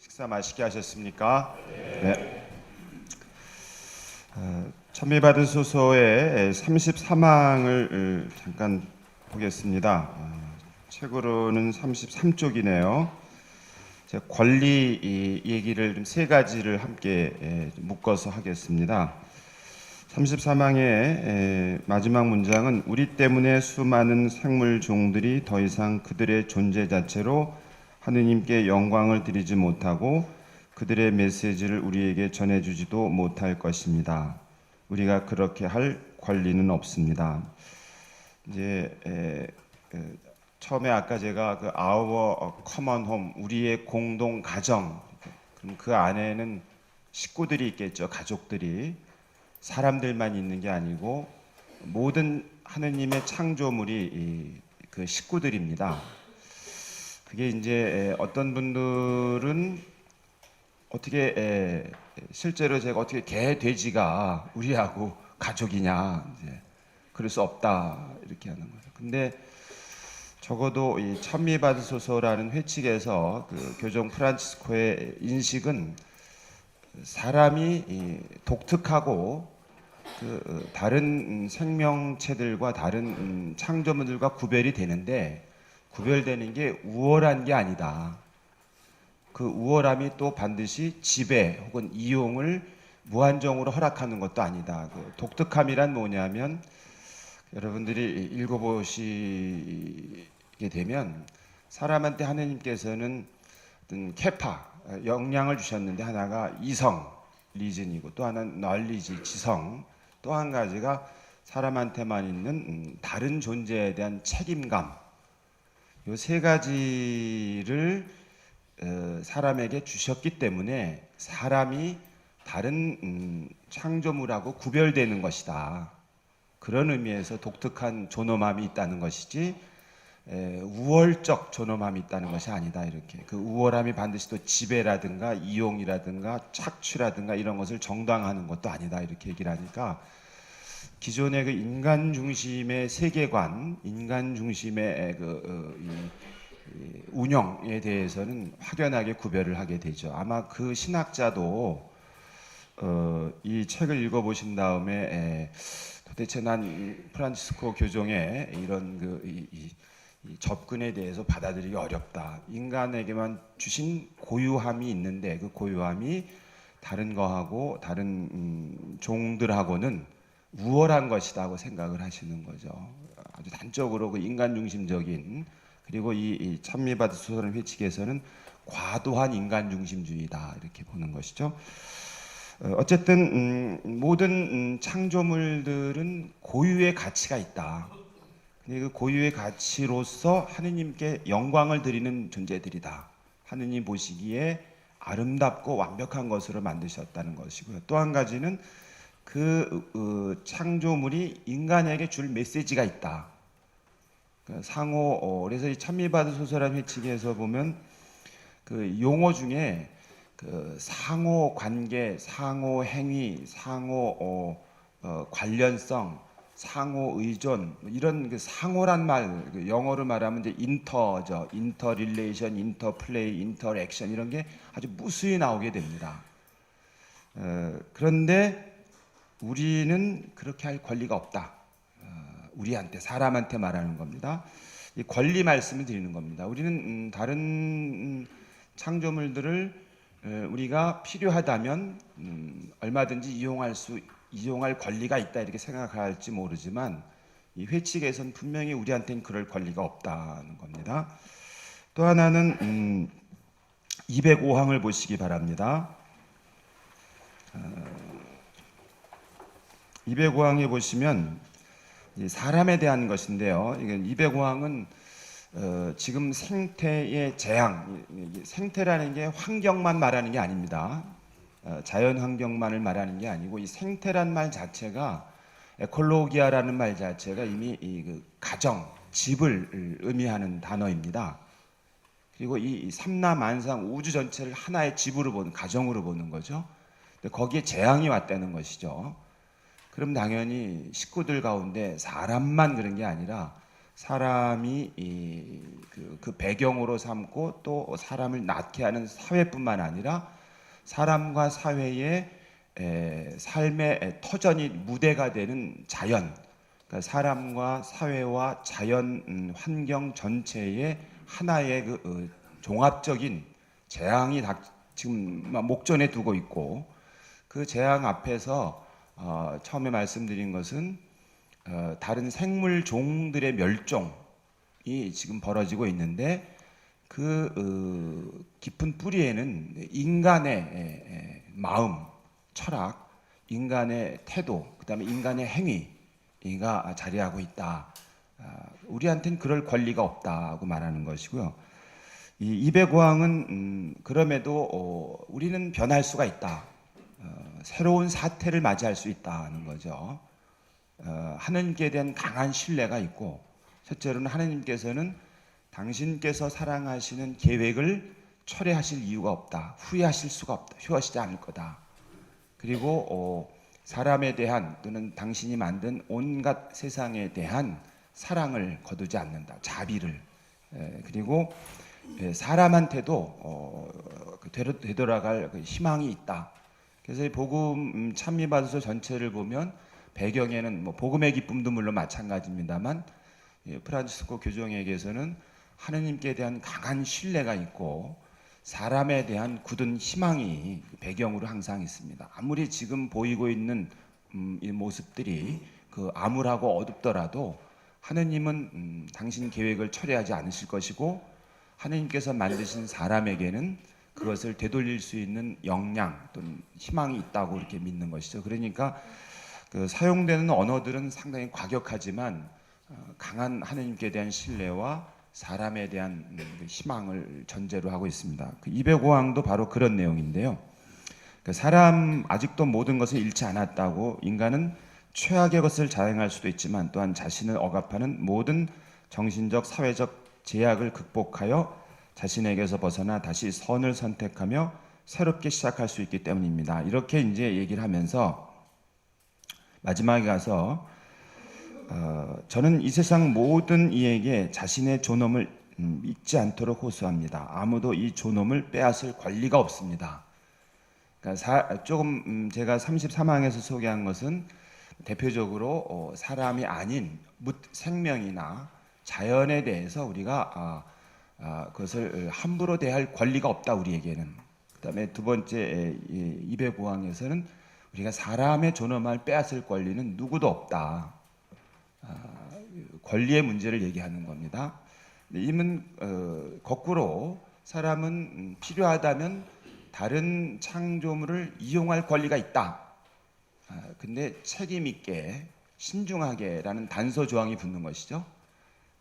식사 맛있게 하셨습니까? 네. 천미받은 소서의 33항을 잠깐 보겠습니다. 책으로는 33쪽이네요. 제가 권리 얘기를 좀 세 가지를 함께 묶어서 하겠습니다. 33항의 마지막 문장은 우리 때문에 수많은 생물 종들이 더 이상 그들의 존재 자체로 하느님께 영광을 드리지 못하고 그들의 메시지를 우리에게 전해주지도 못할 것입니다. 우리가 그렇게 할 권리는 없습니다. 이제 처음에 아까 제가 그 our common home, 우리의 공동 가정, 그럼 그 안에는 식구들이 있겠죠. 가족들이. 사람들만 있는 게 아니고 모든 하느님의 창조물이 그 식구들입니다. 그게 이제 어떤 분들은 어떻게 실제로 제가 어떻게 개, 돼지가 우리하고 가족이냐, 이제 그럴 수 없다 이렇게 하는 거죠. 근데 적어도 이 천미받으소서라는 회칙에서 그 교종 프란치스코의 인식은 사람이 독특하고 그 다른 생명체들과 다른 창조물들과 구별이 되는데 구별되는 게 우월한 게 아니다. 그 우월함이 또 반드시 지배 혹은 이용을 무한정으로 허락하는 것도 아니다. 그 독특함이란 뭐냐면 여러분들이 읽어보시게 되면 사람한테 하느님께서는 어떤 케파, 역량을 주셨는데 하나가 이성, 리즌이고 또 하나는 널리지, 지성, 또 한 가지가 사람한테만 있는 다른 존재에 대한 책임감. 이 세 가지를 사람에게 주셨기 때문에 사람이 다른 창조물하고 구별되는 것이다. 그런 의미에서 독특한 존엄함이 있다는 것이지 우월적 존엄함이 있다는 것이 아니다. 이렇게 그 우월함이 반드시 또 지배라든가 이용이라든가 착취라든가 이런 것을 정당화하는 것도 아니다. 이렇게 얘기를 하니까 기존의 그 인간 중심의 세계관, 인간 중심의 이 운영에 대해서는 확연하게 구별을 하게 되죠. 아마 그 신학자도 이 책을 읽어보신 다음에 도대체 난 프란치스코 교종의 이런 이 접근에 대해서 받아들이기 어렵다. 인간에게만 주신 고유함이 있는데 그 고유함이 다른 거하고 다른 종들하고는 우월한 것이라고 생각을 하시는 거죠. 아주 단적으로 그 인간 중심적인 그리고 이 천미받으소서라는 회칙에서는 과도한 인간 중심주의다 이렇게 보는 것이죠. 어쨌든 모든 창조물들은 고유의 가치가 있다. 근데 그 고유의 가치로서 하느님께 영광을 드리는 존재들이다. 하느님 보시기에 아름답고 완벽한 것으로 만드셨다는 것이고요. 또 한 가지는 그 창조물이 인간에게 줄 메시지가 있다. 상호 그래서 이 천미받으소서라는 회칙에서 보면 그 용어 중에 그 상호 관계, 상호 행위, 상호 관련성, 상호 의존 이런 그 상호란 말 영어로 말하면 이제 인터죠. 인터 릴레이션, 인터 플레이, 인터랙션 이런 게 아주 무수히 나오게 됩니다. 그런데 우리는 그렇게 할 권리가 없다. 우리한테 사람한테 말하는 겁니다. 이 권리 말씀을 드리는 겁니다. 우리는 다른 창조물들을 우리가 필요하다면 얼마든지 이용할 권리가 있다 이렇게 생각할지 모르지만 이 회칙에서는 분명히 우리한테는 그럴 권리가 없다는 겁니다. 또 하나는 205항을 보시기 바랍니다. 205항에 보시면 사람에 대한 것인데요. 205항은 지금 생태의 재앙, 생태라는 게 환경만 말하는 게 아닙니다. 자연 환경만을 말하는 게 아니고 이 생태란 말 자체가 에콜로기아라는 말 자체가 이미 그 가정, 집을 의미하는 단어입니다. 그리고 이 삼라만상 우주 전체를 하나의 집으로 보는 가정으로 보는 거죠. 근데 거기에 재앙이 왔다는 것이죠. 그럼 당연히 식구들 가운데 사람만 그런 게 아니라 사람이 그 배경으로 삼고 또 사람을 낳게 하는 사회뿐만 아니라 사람과 사회의 삶의 터전이 무대가 되는 자연, 그러니까 사람과 사회와 자연 환경 전체의 하나의 종합적인 재앙이 지금 목전에 두고 있고, 그 재앙 앞에서 처음에 말씀드린 것은 다른 생물 종들의 멸종이 지금 벌어지고 있는데, 그 깊은 뿌리에는 인간의 마음, 철학, 인간의 태도, 그다음에 인간의 행위가 자리하고 있다. 우리한테는 그럴 권리가 없다고 말하는 것이고요. 이 이백오항은 그럼에도 우리는 변할 수가 있다. 새로운 사태를 맞이할 수 있다는 거죠. 하나님께 대한 강한 신뢰가 있고, 첫째로는 하나님께서는 당신께서 사랑하시는 계획을 철회하실 이유가 없다. 후회하실 수가 없다. 후회하시지 않을 거다. 그리고 사람에 대한 또는 당신이 만든 온갖 세상에 대한 사랑을 거두지 않는다. 자비를. 그리고 사람한테도 되돌아갈 희망이 있다. 그래서 이 복음 찬미받으서 전체를 보면 배경에는 뭐 복음의 기쁨도 물론 마찬가지입니다만, 프란치스코 교종에게서는 하느님께 대한 강한 신뢰가 있고 사람에 대한 굳은 희망이 배경으로 항상 있습니다. 아무리 지금 보이고 있는 이 모습들이 암울하고 어둡더라도 하느님은 당신 계획을 철회하지 않으실 것이고, 하느님께서 만드신 사람에게는 그것을 되돌릴 수 있는 역량 또는 희망이 있다고 이렇게 믿는 것이죠. 그러니까 사용되는 언어들은 상당히 과격하지만 강한 하느님께 대한 신뢰와 사람에 대한 희망을 전제로 하고 있습니다. 205항도 바로 그런 내용인데요. 사람 아직도 모든 것을 잃지 않았다고, 인간은 최악의 것을 자행할 수도 있지만 또한 자신을 억압하는 모든 정신적 사회적 제약을 극복하여 자신에게서 벗어나 다시 선을 선택하며 새롭게 시작할 수 있기 때문입니다. 이렇게 이제 얘기를 하면서 마지막에 가서 저는 이 세상 모든 이에게 자신의 존엄을 잊지 않도록 호소합니다. 아무도 이 존엄을 빼앗을 권리가 없습니다. 그러니까 조금 제가 33항에서 소개한 것은 대표적으로 사람이 아닌 생명이나 자연에 대해서 우리가 그것을 함부로 대할 권리가 없다, 우리에게는. 그 다음에 두 번째 205항에서는 우리가 사람의 존엄을 빼앗을 권리는 누구도 없다. 권리의 문제를 얘기하는 겁니다. 이는 거꾸로 사람은 필요하다면 다른 창조물을 이용할 권리가 있다. 근데 책임 있게 신중하게라는 단서 조항이 붙는 것이죠.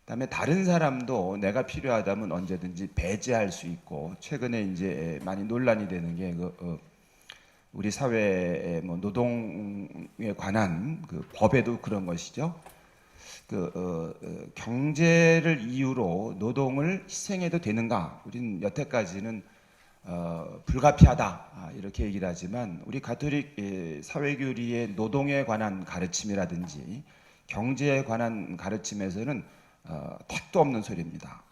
그다음에 다른 사람도 내가 필요하다면 언제든지 배제할 수 있고, 최근에 이제 많이 논란이 되는 게 우리 사회의 뭐 노동에 관한 법에도 그런 것이죠. 경제를 이유로 노동을 희생해도 되는가? 우리는 여태까지는 불가피하다 이렇게 얘기를 하지만, 우리 가톨릭 사회교리의 노동에 관한 가르침이라든지 경제에 관한 가르침에서는 택도 없는 소리입니다.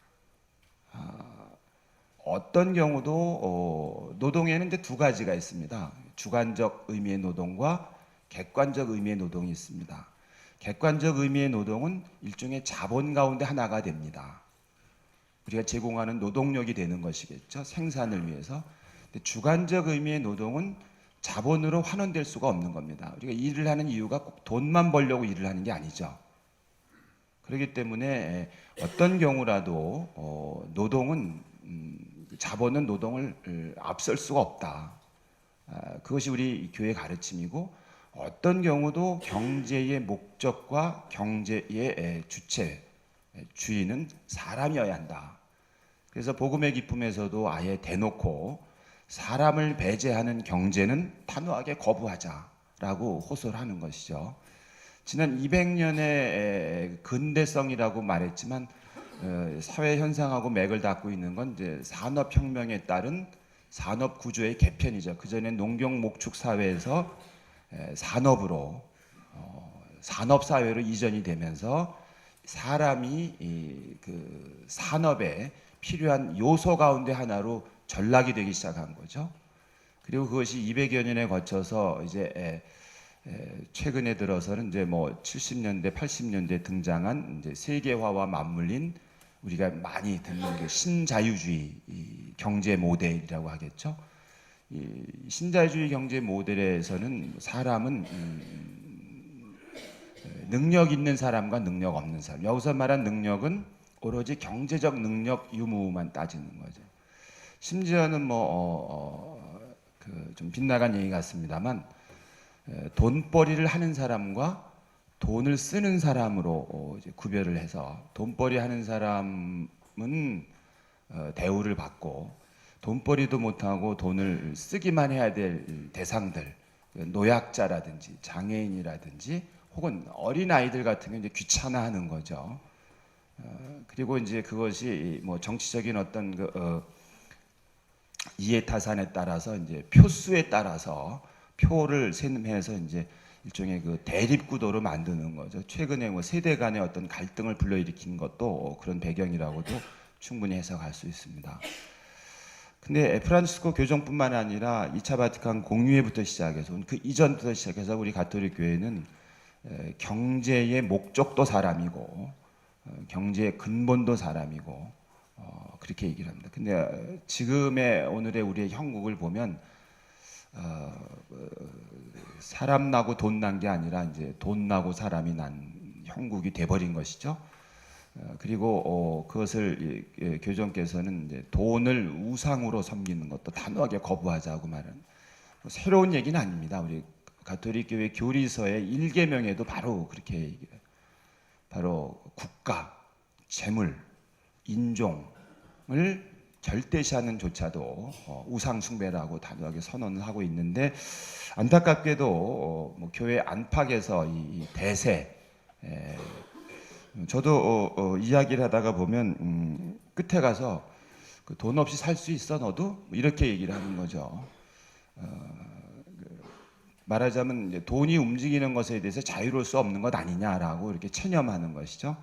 어떤 경우도 노동에는 이제 두 가지가 있습니다. 주관적 의미의 노동과 객관적 의미의 노동이 있습니다. 객관적 의미의 노동은 일종의 자본 가운데 하나가 됩니다. 우리가 제공하는 노동력이 되는 것이겠죠. 생산을 위해서. 근데 주관적 의미의 노동은 자본으로 환원될 수가 없는 겁니다. 우리가 일을 하는 이유가 꼭 돈만 벌려고 일을 하는 게 아니죠. 그렇기 때문에 어떤 경우라도 노동은 자본은 노동을 앞설 수가 없다. 그것이 우리 교회의 가르침이고, 어떤 경우도 경제의 목적과 경제의 주체, 주인은 사람이어야 한다. 그래서 복음의 기쁨에서도 아예 대놓고 사람을 배제하는 경제는 단호하게 거부하자라고 호소를 하는 것이죠. 지난 200년의 근대성이라고 말했지만 사회 현상하고 맥을 닫고 있는 건 이제 산업혁명에 따른 산업 구조의 개편이죠. 그 전에 농경 목축 사회에서 산업으로 산업 사회로 이전이 되면서 사람이 그 산업에 필요한 요소 가운데 하나로 전락이 되기 시작한 거죠. 그리고 그것이 200여 년에 거쳐서 이제 최근에 들어서는 이제 뭐 70년대, 80년대 등장한 이제 세계화와 맞물린 우리가 많이 듣는 그 신자유주의 경제 모델이라고 하겠죠. 이 신자유주의 경제 모델에서는 사람은 능력 있는 사람과 능력 없는 사람. 여기서 말한 능력은 오로지 경제적 능력 유무만 따지는 거죠. 심지어는 좀 빗나간 얘기 같습니다만 돈벌이를 하는 사람과 돈을 쓰는 사람으로 이제 구별을 해서 돈벌이 하는 사람은 대우를 받고 돈벌이도 못하고 돈을 쓰기만 해야 될 대상들, 노약자라든지 장애인이라든지 혹은 어린 아이들 같은 게 이제 귀찮아하는 거죠. 그리고 이제 그것이 뭐 정치적인 어떤 이해타산에 따라서 이제 표수에 따라서 표를 세뇌해서 이제 일종의 그 대립구도로 만드는 거죠. 최근에 뭐 세대 간의 어떤 갈등을 불러일으킨 것도 그런 배경이라고도 충분히 해석할 수 있습니다. 근데 프란치스코 교정뿐만 아니라 2차 바티칸 공유회부터 시작해서 그 이전부터 시작해서 우리 가톨릭 교회는 경제의 목적도 사람이고 경제의 근본도 사람이고 그렇게 얘기를 합니다. 근데 지금의 오늘의 우리의 형국을 보면 사람 나고 돈 난 게 아니라 이제 돈 나고 사람이 난 형국이 돼버린 것이죠. 그리고 그것을 교정께서는 이제 돈을 우상으로 섬기는 것도 단호하게 거부하자고 말하는 새로운 얘기는 아닙니다. 우리 가톨릭 교회 교리서의 1계명에도 바로 그렇게 얘기해요. 바로 국가, 재물, 인종을 절대시하는 조차도 우상 숭배라고 단호하게 선언을 하고 있는데 안타깝게도 뭐 교회 안팎에서 이 대세 저도 이야기를 하다가 보면 끝에 가서 그 돈 없이 살 수 있어 너도? 이렇게 얘기를 하는 거죠. 말하자면 이제 돈이 움직이는 것에 대해서 자유로울 수 없는 것 아니냐라고 이렇게 체념하는 것이죠.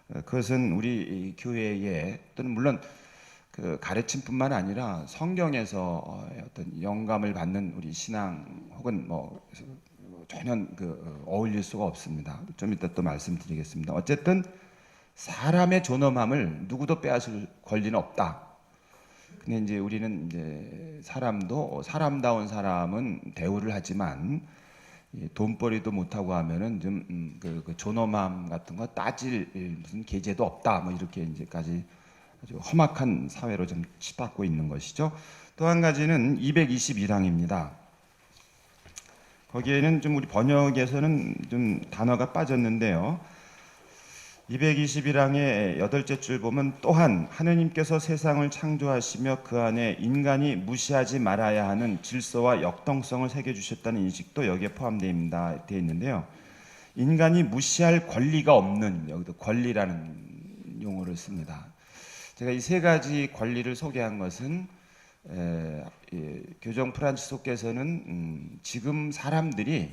그것은 우리 교회의 또는 물론 그 가르침뿐만 아니라 성경에서 어떤 영감을 받는 우리 신앙 혹은 뭐 전혀 어울릴 수가 없습니다. 좀 이따 또 말씀드리겠습니다. 어쨌든 사람의 존엄함을 누구도 빼앗을 권리는 없다. 근데 이제 우리는 이제 사람도 사람다운 사람은 대우를 하지만 돈벌이도 못하고 하면은 좀 그 존엄함 같은 거 따질 무슨 계제도 없다. 뭐 이렇게 이제까지 아주 험악한 사회로 좀 치닫고 있는 것이죠. 또 한 가지는 221항입니다. 거기에는 좀 우리 번역에서는 좀 단어가 빠졌는데요. 221항의 8째 줄 보면 또한 하느님께서 세상을 창조하시며 그 안에 인간이 무시하지 말아야 하는 질서와 역동성을 새겨주셨다는 인식도 여기에 포함되어 있는데요. 인간이 무시할 권리가 없는, 여기도 권리라는 용어를 씁니다. 제가 이 세 가지 권리를 소개한 것은 교정 프란치스코께서는 지금 사람들이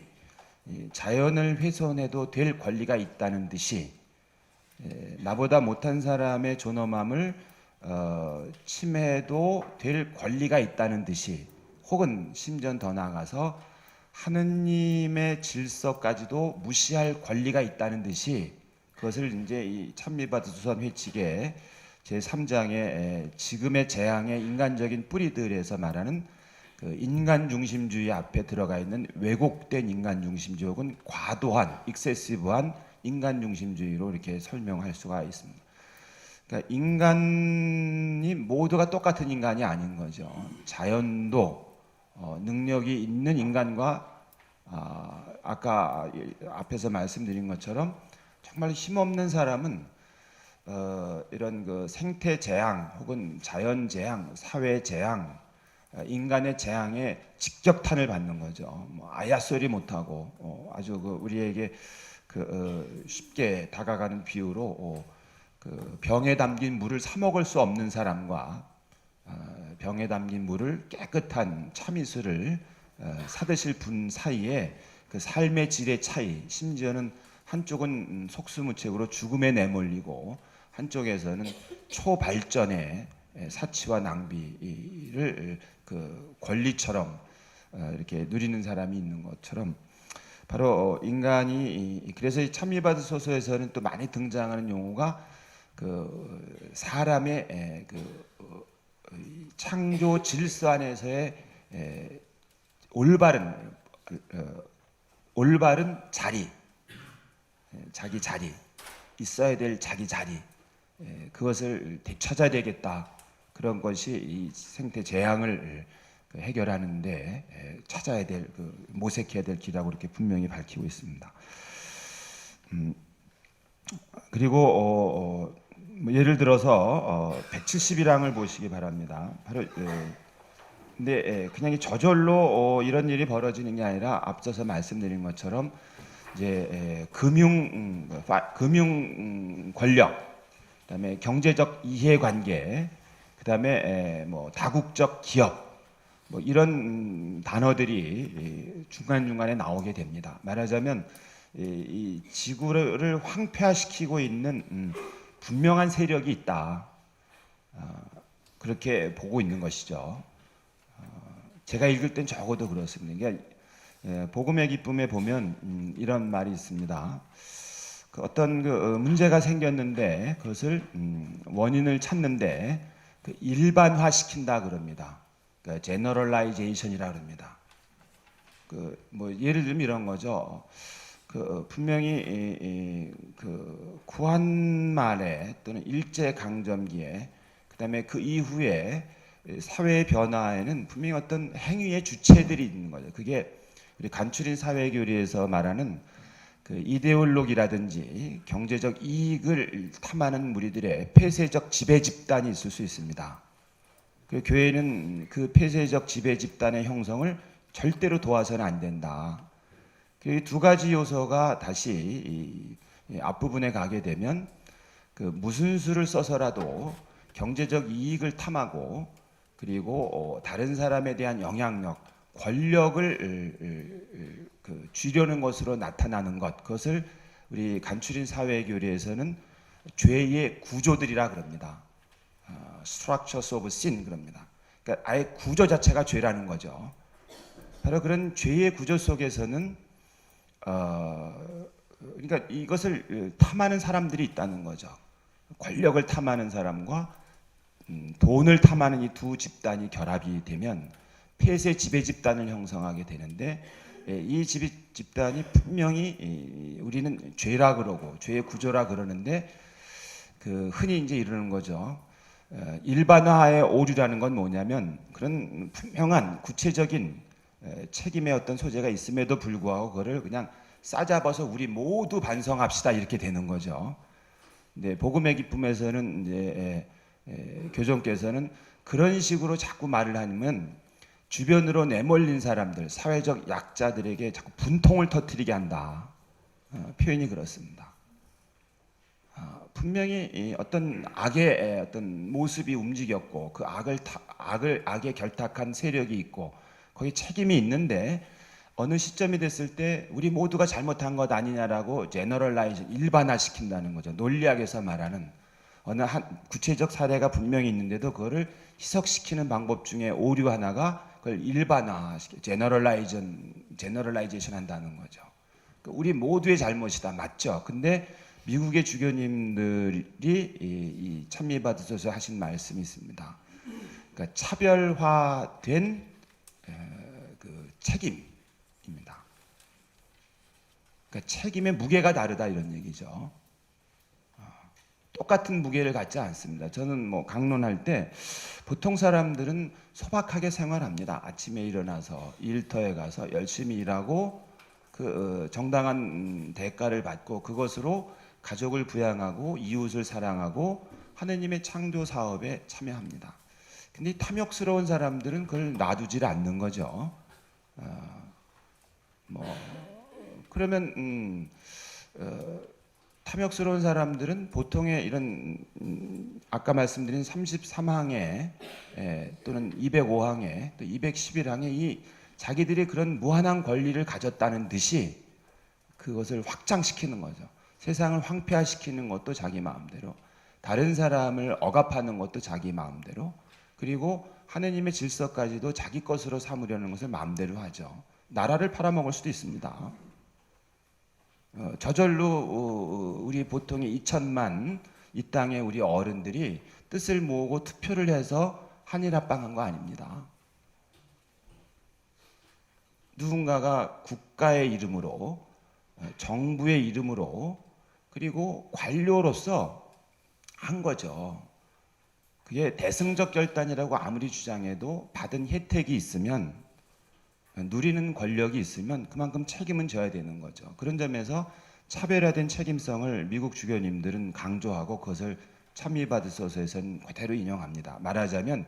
자연을 훼손해도 될 권리가 있다는 듯이 나보다 못한 사람의 존엄함을 침해해도 될 권리가 있다는 듯이 혹은 심지어 더 나아가서 하느님의 질서까지도 무시할 권리가 있다는 듯이 그것을 이제 이 찬미받으소서 회칙의 제3장의 지금의 재앙의 인간적인 뿌리들에서 말하는 그 인간 중심주의 앞에 들어가 있는 왜곡된 인간 중심주의 혹은 과도한 익세시브한 인간 중심주의로 이렇게 설명할 수가 있습니다. 그러니까 인간이 모두가 똑같은 인간이 아닌 거죠. 자연도 능력이 있는 인간과 아까 앞에서 말씀드린 것처럼 정말 힘없는 사람은 이런 그 생태 재앙 혹은 자연 재앙, 사회 재앙, 인간의 재앙에 직격탄을 받는 거죠. 뭐 아야 소리 못하고 아주 우리에게 쉽게 다가가는 비유로 병에 담긴 물을 사 먹을 수 없는 사람과 병에 담긴 물을 깨끗한 참이슬을 사드실 분 사이에 그 삶의 질의 차이, 심지어는 한쪽은 속수무책으로 죽음에 내몰리고 한쪽에서는 초발전의 사치와 낭비를 그 권리처럼 이렇게 누리는 사람이 있는 것처럼 바로 인간이 그래서 이 참미바드소서에서는 또 많이 등장하는 용어가 그 사람의 창조 질서 안에서의 올바른 자리, 자기 자리, 있어야 될 자기 자리, 그것을 되찾아야 되겠다. 그런 것이 이 생태 재앙을 해결하는데 찾아야 될, 모색해야 될 길이라고 이렇게 분명히 밝히고 있습니다. 그리고 뭐 예를 들어서 170일항을 보시기 바랍니다. 바로 근데 그냥 이 저절로 이런 일이 벌어지는 게 아니라 앞서서 말씀드린 것처럼 이제 금융 권력, 그다음에 경제적 이해관계, 그다음에 뭐 다국적 기업, 뭐 이런 단어들이 중간 중간에 나오게 됩니다. 말하자면 이 지구를 황폐화시키고 있는 분명한 세력이 있다. 그렇게 보고 있는 것이죠. 제가 읽을 땐 적어도 그렇습니다. 그러니까 복음의 기쁨에 보면 이런 말이 있습니다. 그 어떤 문제가 생겼는데 그것을 원인을 찾는데 일반화시킨다 그럽니다. 그러니까 제너럴라이제이션이라 그럽니다. 뭐 예를 들면 이런 거죠. 분명히 구한 말에 또는 일제 강점기에 그다음에 그 이후에 사회의 변화에는 분명히 어떤 행위의 주체들이 있는 거죠. 그게 우리 간추린 사회교리에서 말하는 그 이데올로기라든지 경제적 이익을 탐하는 무리들의 폐쇄적 지배 집단이 있을 수 있습니다. 그 교회는 그 폐쇄적 지배 집단의 형성을 절대로 도와서는 안 된다. 그 두 가지 요소가 다시 이 앞부분에 가게 되면 그 무슨 수를 써서라도 경제적 이익을 탐하고 그리고 다른 사람에 대한 영향력, 권력을 쥐려는 것으로 나타나는 것, 그것을 우리 간추린 사회교리에서는 죄의 구조들이라 그럽니다. Structures of sin 그럽니다. 그러니까 아예 구조 자체가 죄라는 거죠. 바로 그런 죄의 구조 속에서는 그러니까 이것을 탐하는 사람들이 있다는 거죠. 권력을 탐하는 사람과 돈을 탐하는 이 두 집단이 결합이 되면 폐쇄 지배 집단을 형성하게 되는데 이 지배 집단이 분명히 우리는 죄라 그러고 죄의 구조라 그러는데 흔히 이제 이러는 거죠. 일반화의 오류라는 건 뭐냐면 그런 분명한 구체적인 책임의 어떤 소재가 있음에도 불구하고 그거를 그냥 싸잡아서 우리 모두 반성합시다 이렇게 되는 거죠. 근데 복음의 기쁨에서는 이제 교정께서는 그런 식으로 자꾸 말을 하면 주변으로 내몰린 사람들, 사회적 약자들에게 자꾸 분통을 터뜨리게 한다. 표현이 그렇습니다. 분명히 어떤 악의 어떤 모습이 움직였고 그 악에 결탁한 세력이 있고 거기 책임이 있는데 어느 시점이 됐을 때 우리 모두가 잘못한 것 아니냐라고 제너럴라이즈 일반화시킨다는 거죠. 논리학에서 말하는 어느 한 구체적 사례가 분명히 있는데도 그거를 희석시키는 방법 중에 오류 하나가 그걸 일반화시켜 제너럴라이제이션 한다는 거죠. 우리 모두의 잘못이다. 맞죠? 근데 미국의 주교님들이 이 찬미받으셔서 하신 말씀이 있습니다. 그러니까 차별화된 그 책임입니다. 그러니까 책임의 무게가 다르다 이런 얘기죠. 똑같은 무게를 갖지 않습니다. 저는 뭐 강론할 때 보통 사람들은 소박하게 생활합니다. 아침에 일어나서 일터에 가서 열심히 일하고 그 정당한 대가를 받고 그것으로 가족을 부양하고 이웃을 사랑하고 하느님의 창조 사업에 참여합니다. 근데 탐욕스러운 사람들은 그걸 놔두질 않는 거죠. 그러면 탐욕스러운 사람들은 보통의 이런 아까 말씀드린 33항에 또는 205항에 또 211항에 이 자기들이 그런 무한한 권리를 가졌다는 듯이 그것을 확장시키는 거죠. 세상을 황폐화시키는 것도 자기 마음대로, 다른 사람을 억압하는 것도 자기 마음대로, 그리고 하느님의 질서까지도 자기 것으로 삼으려는 것을 마음대로 하죠. 나라를 팔아먹을 수도 있습니다. 저절로 우리 보통의 2천만 이 땅의 우리 어른들이 뜻을 모으고 투표를 해서 한일합방한 거 아닙니다. 누군가가 국가의 이름으로, 정부의 이름으로, 그리고 관료로서 한 거죠. 그게 대승적 결단이라고 아무리 주장해도 받은 혜택이 있으면, 누리는 권력이 있으면 그만큼 책임은 져야 되는 거죠. 그런 점에서 차별화된 책임성을 미국 주교님들은 강조하고 그것을 참미받으소서에서는 그대로 인용합니다. 말하자면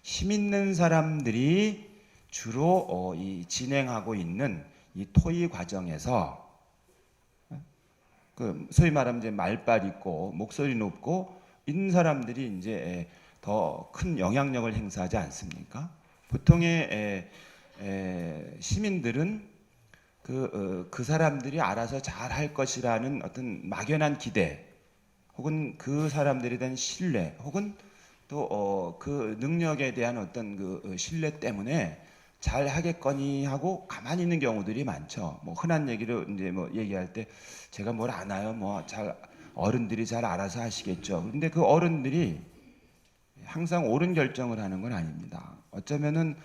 힘 있는 사람들이 주로 이 진행하고 있는 이 토의 과정에서 그 소위 말하면 이제 말빨 있고 목소리 높고 있는 사람들이 이제 더 큰 영향력을 행사하지 않습니까? 보통의 시민들은 그 사람들이 알아서 잘 할 것이라는 어떤 막연한 기대, 혹은 그 사람들에 대한 신뢰, 혹은 또 그 능력에 대한 어떤 그 신뢰 때문에 잘 하겠거니 하고 가만히 있는 경우들이 많죠. 뭐 흔한 얘기로 이제 뭐 얘기할 때 제가 뭘 아나요? 뭐 잘 어른들이 잘 알아서 하시겠죠. 그런데 그 어른들이 항상 옳은 결정을 하는 건 아닙니다. 어쩌면은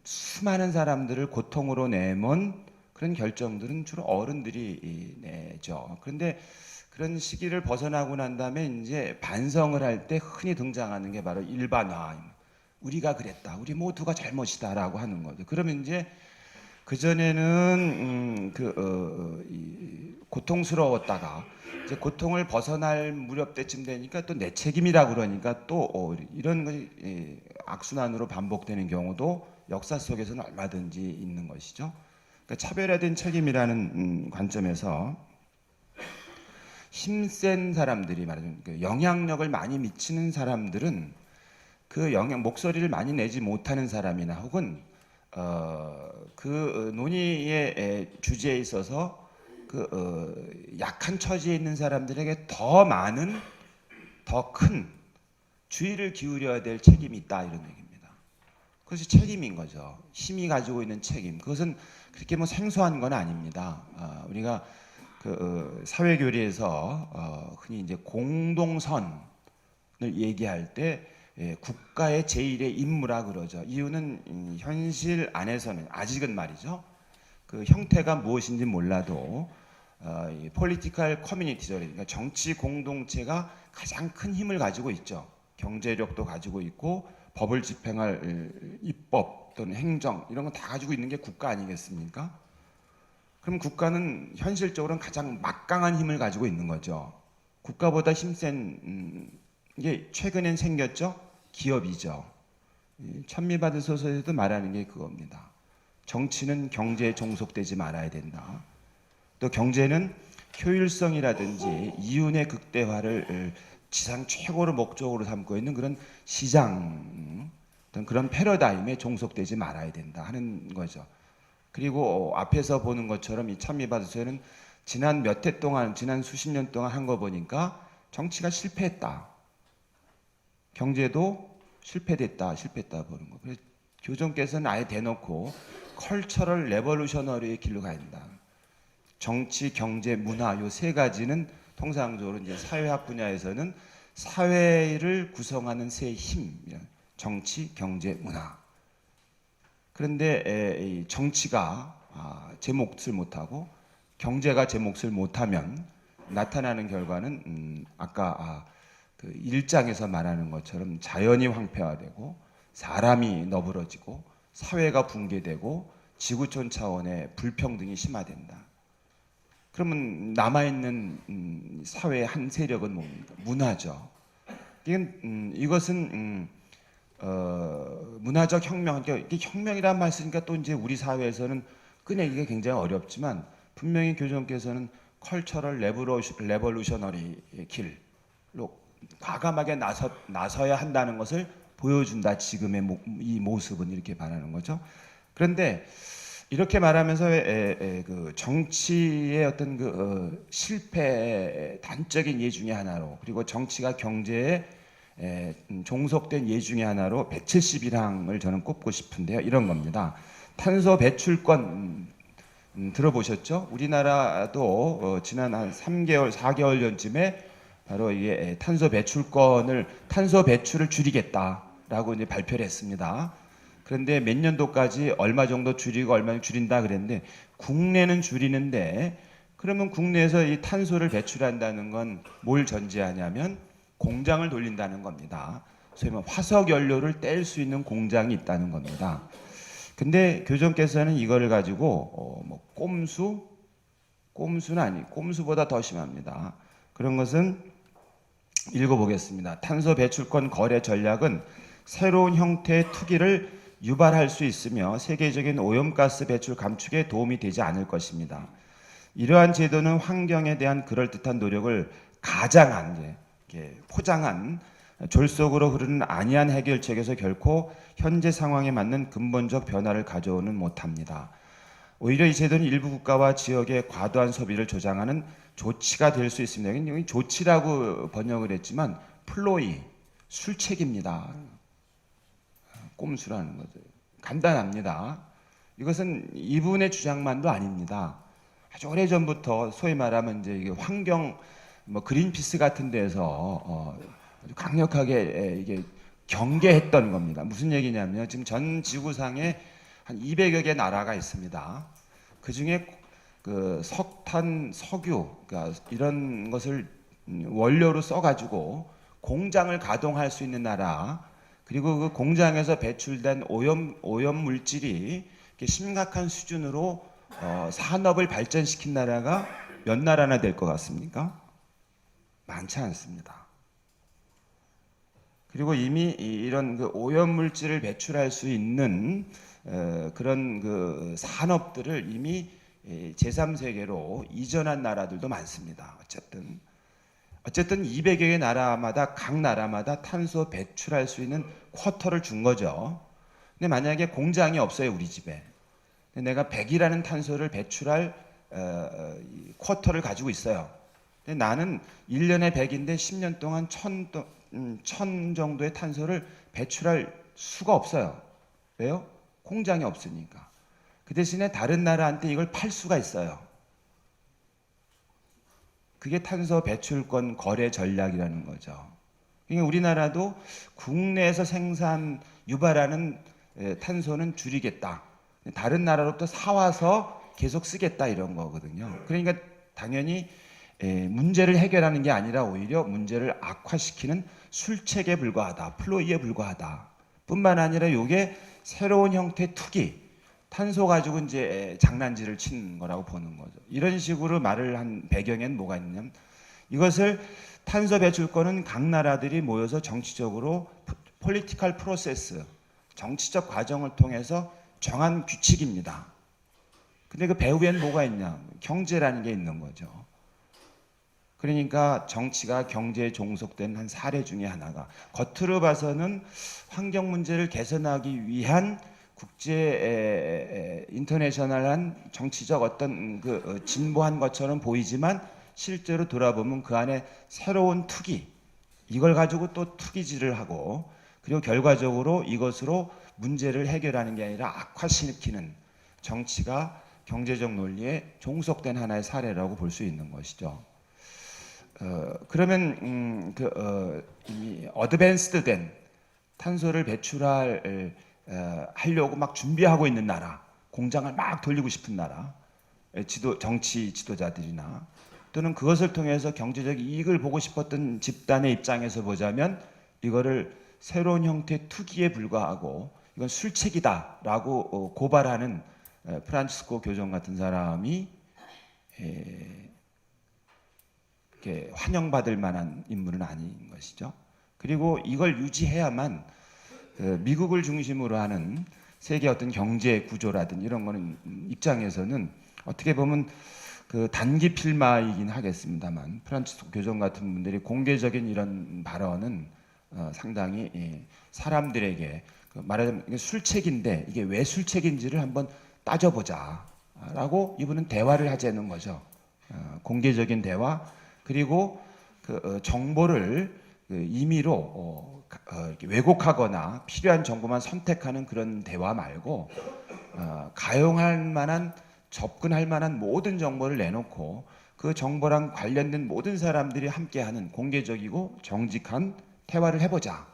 수많은 사람들을 고통으로 내몬 그런 결정들은 주로 어른들이 내죠. 그런데 그런 시기를 벗어나고 난 다음에 이제 반성을 할 때 흔히 등장하는 게 바로 일반화. 우리가 그랬다. 우리 모두가 잘못이다라고 하는 거죠. 그러면 이제 그전에는 고통스러웠다가 이제 고통을 벗어날 무렵 때쯤 되니까 또 내 책임이라 그러니까 또 이런 것이 악순환으로 반복되는 경우도 역사 속에서는 얼마든지 있는 것이죠. 그러니까 차별화된 책임이라는 관점에서 힘센 사람들이 말하자면 그 영향력을 많이 미치는 사람들은 그 목소리를 많이 내지 못하는 사람이나 혹은 그 논의의 주제에 있어서 약한 처지에 있는 사람들에게 더 많은, 더 큰 주의를 기울여야 될 책임이 있다, 이런 얘기입니다. 그것이 책임인 거죠. 힘이 가지고 있는 책임. 그것은 그렇게 뭐 생소한 건 아닙니다. 우리가 사회교리에서 흔히 이제 공동선을 얘기할 때 국가의 제1의 임무라 그러죠. 이유는 현실 안에서는 아직은 말이죠. 그 형태가 무엇인지 몰라도 이 폴리티컬 커뮤니티죠. 그러니까 정치 공동체가 가장 큰 힘을 가지고 있죠. 경제력도 가지고 있고 법을 집행할 입법 또는 행정 이런 거 다 가지고 있는 게 국가 아니겠습니까? 그럼 국가는 현실적으로는 가장 막강한 힘을 가지고 있는 거죠. 국가보다 힘센 게 최근엔 생겼죠. 기업이죠. 찬미받으소서에도 말하는 게 그겁니다. 정치는 경제에 종속되지 말아야 된다. 또 경제는 효율성이라든지 이윤의 극대화를 지상 최고로 목적으로 삼고 있는 그런 시장, 어떤 그런 패러다임에 종속되지 말아야 된다 하는 거죠. 그리고 앞에서 보는 것처럼 이 찬미받으소서는 지난 몇 해 동안, 지난 수십 년 동안 한 거 보니까 정치가 실패했다. 경제도 실패했다 보는 거. 그래서 교정께서는 아예 대놓고 컬처럴 레버루셔너리의 길로 가야 된다. 정치, 경제, 문화 요 세 가지는 통상적으로 이제 사회학 분야에서는 사회를 구성하는 세 힘, 정치, 경제, 문화. 그런데 이 정치가 제 몫을 못하고 경제가 제 몫을 못하면 나타나는 결과는 아까 그 1장에서 말하는 것처럼 자연이 황폐화되고 사람이 너부러지고 사회가 붕괴되고 지구촌 차원의 불평등이 심화된다. 그러면 남아있는 사회의 한 세력은 뭡니까? 문화죠. 이것은 문화적 혁명, 이게 혁명이란 말 쓰니까 또 이제 우리 사회에서는 꺼내기가 굉장히 어렵지만 분명히 교정께서는 컬처럴 레버루셔너리의 길로 과감하게 나서야 한다는 것을 보여준다. 지금의 이 모습은 이렇게 말하는 거죠. 그런데 이렇게 말하면서 그 정치의 어떤 실패 단적인 예 중에 하나로, 그리고 정치가 경제에 종속된 예 중에 하나로 171항을 저는 꼽고 싶은데요. 이런 겁니다. 탄소 배출권 들어보셨죠? 우리나라도 지난 한 3개월, 4개월 전쯤에 바로 이게 탄소 배출을 줄이겠다라고 이제 발표를 했습니다. 그런데 몇 년도까지 얼마 정도 줄이고 얼마 줄인다 그랬는데, 국내는 줄이는데, 그러면 국내에서 이 탄소를 배출한다는 건 뭘 전제하냐면 공장을 돌린다는 겁니다. 소위 말해 화석 연료를 뗄 수 있는 공장이 있다는 겁니다. 근데 교정께서는 이거를 가지고 꼼수는 아니, 꼼수보다 더 심합니다. 그런 것은 읽어보겠습니다. 탄소 배출권 거래 전략은 새로운 형태의 투기를 유발할 수 있으며 세계적인 오염가스 배출 감축에 도움이 되지 않을 것입니다. 이러한 제도는 환경에 대한 그럴듯한 노력을 가장한, 포장한 졸속으로 흐르는 안이한 해결책에서 결코 현재 상황에 맞는 근본적 변화를 가져오는 못합니다. 오히려 이 제도는 일부 국가와 지역의 과도한 소비를 조장하는 조치가 될 수 있습니다. 여기 조치라고 번역을 했지만 플로이, 술책입니다. 꼼수라는 거죠. 간단합니다. 이것은 이분의 주장만도 아닙니다. 아주 오래전부터 소위 말하면 이제 이게 환경 그린피스 같은 데서 아주 강력하게 이게 경계했던 겁니다. 무슨 얘기냐면요. 지금 전 지구상에 한 200여 개 나라가 있습니다. 그 중에 그 석탄, 석유, 그러니까 이런 것을 원료로 써가지고 공장을 가동할 수 있는 나라, 그리고 그 공장에서 배출된 오염 물질이 심각한 수준으로 산업을 발전시킨 나라가 몇 나라나 될 것 같습니까? 많지 않습니다. 그리고 이미 이런 그 오염 물질을 배출할 수 있는 그런 그 산업들을 이미 제3세계로 이전한 나라들도 많습니다. 어쨌든 200여 개 나라마다 각 나라마다 탄소 배출할 수 있는 쿼터를 준 거죠. 근데 만약에 공장이 없어요, 우리 집에. 근데 내가 100이라는 탄소를 배출할 쿼터를 가지고 있어요. 근데 나는 1년에 100인데 10년 동안 1000 정도의 탄소를 배출할 수가 없어요. 왜요? 공장이 없으니까. 그 대신에 다른 나라한테 이걸 팔 수가 있어요. 그게 탄소 배출권 거래 전략이라는 거죠. 그러니까 우리나라도 국내에서 유발하는 탄소는 줄이겠다. 다른 나라로부터 사와서 계속 쓰겠다 이런 거거든요. 그러니까 당연히 문제를 해결하는 게 아니라 오히려 문제를 악화시키는 술책에 불과하다, 플로이에 불과하다. 뿐만 아니라 이게 새로운 형태의 투기, 탄소 가지고 이제 장난질을 친 거라고 보는 거죠. 이런 식으로 말을 한 배경엔 뭐가 있냐면, 이것을 탄소 배출권은 각 나라들이 모여서 정치적으로 폴리티컬 프로세스, 정치적 과정을 통해서 정한 규칙입니다. 근데 그 배후엔 뭐가 있냐? 경제라는 게 있는 거죠. 그러니까 정치가 경제에 종속된 한 사례 중에 하나가, 겉으로 봐서는 환경 문제를 개선하기 위한 국제 인터내셔널한 정치적 어떤 그 진보한 것처럼 보이지만, 실제로 돌아보면 그 안에 새로운 투기, 이걸 가지고 또 투기질을 하고, 그리고 결과적으로 이것으로 문제를 해결하는 게 아니라 악화시키는 정치가 경제적 논리에 종속된 하나의 사례라고 볼 수 있는 것이죠. 그러면 이미 어드밴스드된 탄소를 하려고 막 준비하고 있는 나라, 공장을 막 돌리고 싶은 나라, 정치 지도자들이나 또는 그것을 통해서 경제적 이익을 보고 싶었던 집단의 입장에서 보자면 이거를 새로운 형태의 투기에 불과하고 이건 술책이다라고 고발하는 프란치스코 교정 같은 사람이 환영받을 만한 인물은 아닌 것이죠. 그리고 이걸 유지해야만 미국을 중심으로 하는 세계 어떤 경제 구조라든 이런 거는 입장에서는 어떻게 보면 그 단기 필마이긴 하겠습니다만, 프란치스코 교정 같은 분들이 공개적인 이런 발언은 상당히 사람들에게 말하자면 술책인데 이게 왜 술책인지를 한번 따져보자라고 이분은 대화를 하자는 거죠. 공개적인 대화, 그리고 그 정보를 임의로 이렇게 왜곡하거나 필요한 정보만 선택하는 그런 대화 말고 가용할 만한, 접근할 만한 모든 정보를 내놓고 그 정보랑 관련된 모든 사람들이 함께하는 공개적이고 정직한 대화를 해보자.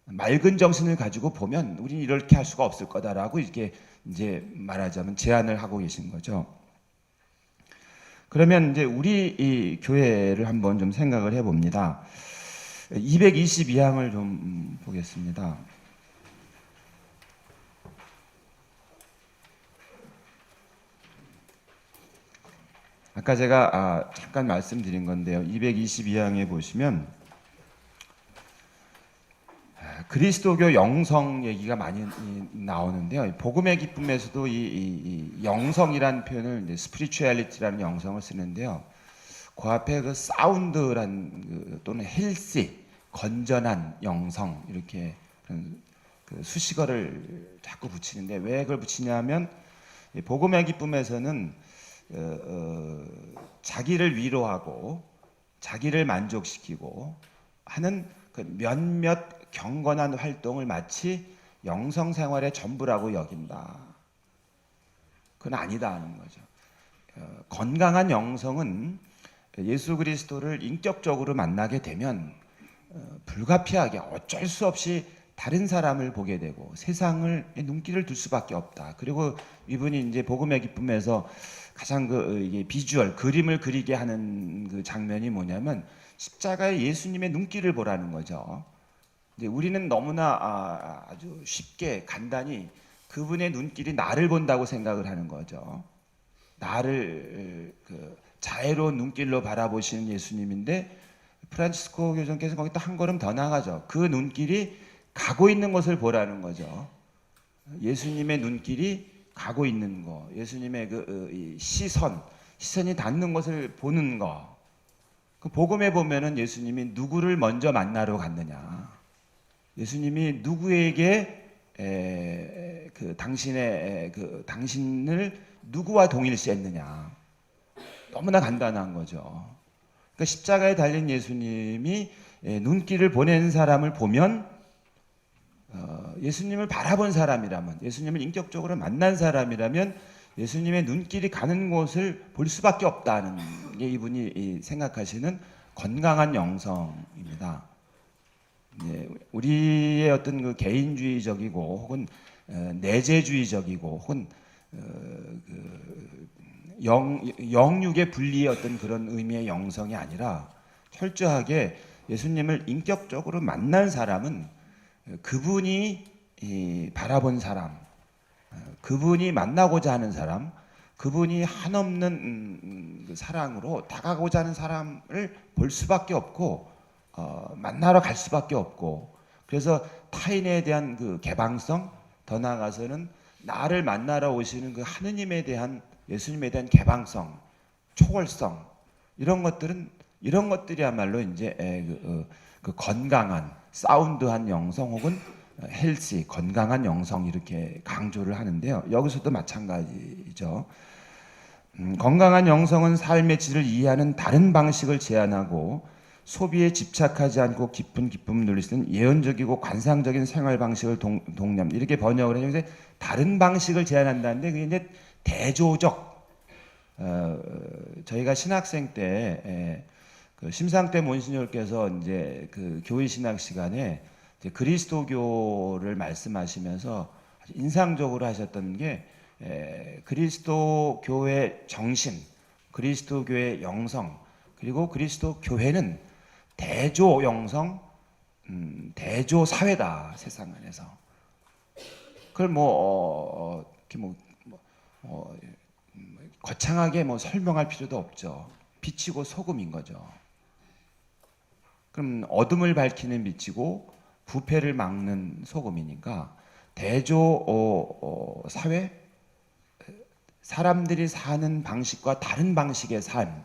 맑은 정신을 가지고 보면 우리는 이렇게 할 수가 없을 거다라고 이렇게 이제 말하자면 제안을 하고 계신 거죠. 그러면 이제 우리 이 교회를 한번 좀 생각을 해봅니다. 222항을 좀 보겠습니다. 아까 제가 잠깐 말씀드린 건데요. 222항에 보시면 그리스도교 영성 얘기가 많이 나오는데요. 복음의 기쁨에서도 이 영성이라는 표현을 이제 스피리추얼리티라는 영성을 쓰는데요. 그 앞에 그 사운드란 또는 헬시, 건전한 영성 이렇게 그 수식어를 자꾸 붙이는데 왜 그걸 붙이냐면 복음의 기쁨에서는 자기를 위로하고 자기를 만족시키고 하는 그 몇몇 경건한 활동을 마치 영성 생활의 전부라고 여긴다. 그건 아니다 하는 거죠. 건강한 영성은 예수 그리스도를 인격적으로 만나게 되면 불가피하게 어쩔 수 없이 다른 사람을 보게 되고 세상을 눈길을 둘 수밖에 없다. 그리고 이분이 이제 복음의 기쁨에서 가장 이게 비주얼 그림을 그리게 하는 그 장면이 뭐냐면 십자가에 예수님의 눈길을 보라는 거죠. 이제 우리는 너무나 아주 쉽게 간단히 그분의 눈길이 나를 본다고 생각을 하는 거죠. 나를 자애로운 눈길로 바라보시는 예수님인데 프란치스코 교정께서 거기다 한 걸음 더 나가죠. 그 눈길이 가고 있는 것을 보라는 거죠. 예수님의 눈길이 가고 있는 거, 예수님의 이 시선이 닿는 것을 보는 거. 그 복음에 보면은 예수님이 누구를 먼저 만나러 갔느냐, 예수님이 누구에게 당신을 누구와 동일시했느냐, 너무나 간단한 거죠. 그러니까 십자가에 달린 예수님이 눈길을 보낸 사람을 보면 예수님을 바라본 사람이라면, 예수님을 인격적으로 만난 사람이라면 예수님의 눈길이 가는 곳을 볼 수밖에 없다는 게 이분이 생각하시는 건강한 영성입니다. 우리의 어떤 그 개인주의적이고 혹은 내재주의적이고 혹은 영육의 분리의 어떤 그런 의미의 영성이 아니라 철저하게 예수님을 인격적으로 만난 사람은 그분이 바라본 사람, 그분이 만나고자 하는 사람, 그분이 한없는 사랑으로 다가가고자 하는 사람을 볼 수밖에 없고 만나러 갈 수밖에 없고, 그래서 타인에 대한 그 개방성, 더 나아가서는 나를 만나러 오시는 그 하느님에 대한, 예수님에 대한 개방성, 초월성, 이런 것들이야말로 이제 그 건강한 사운드한 영성 혹은 헬시, 건강한 영성 이렇게 강조를 하는데요. 여기서도 마찬가지죠. 건강한 영성은 삶의 질을 이해하는 다른 방식을 제안하고 소비에 집착하지 않고 깊은 기쁨을 누릴 수 있는 예언적이고 관상적인 생활 방식을 독려합니다. 이렇게 번역을 해요. 그래서 다른 방식을 제안한다는데 그게 이제 대조적. 저희가 신학생 때 그 심상태 몬시뇨르께서 이제 그 교회 신학 시간에 이제 그리스도교를 말씀하시면서 인상적으로 하셨던 게 그리스도교의 정신, 그리스도교의 영성, 그리고 그리스도교회는 대조 영성, 대조 사회다, 세상 안에서. 그걸 거창하게 설명할 필요도 없죠. 빛이고 소금인 거죠. 그럼 어둠을 밝히는 빛이고 부패를 막는 소금이니까 대조 사회, 사람들이 사는 방식과 다른 방식의 삶,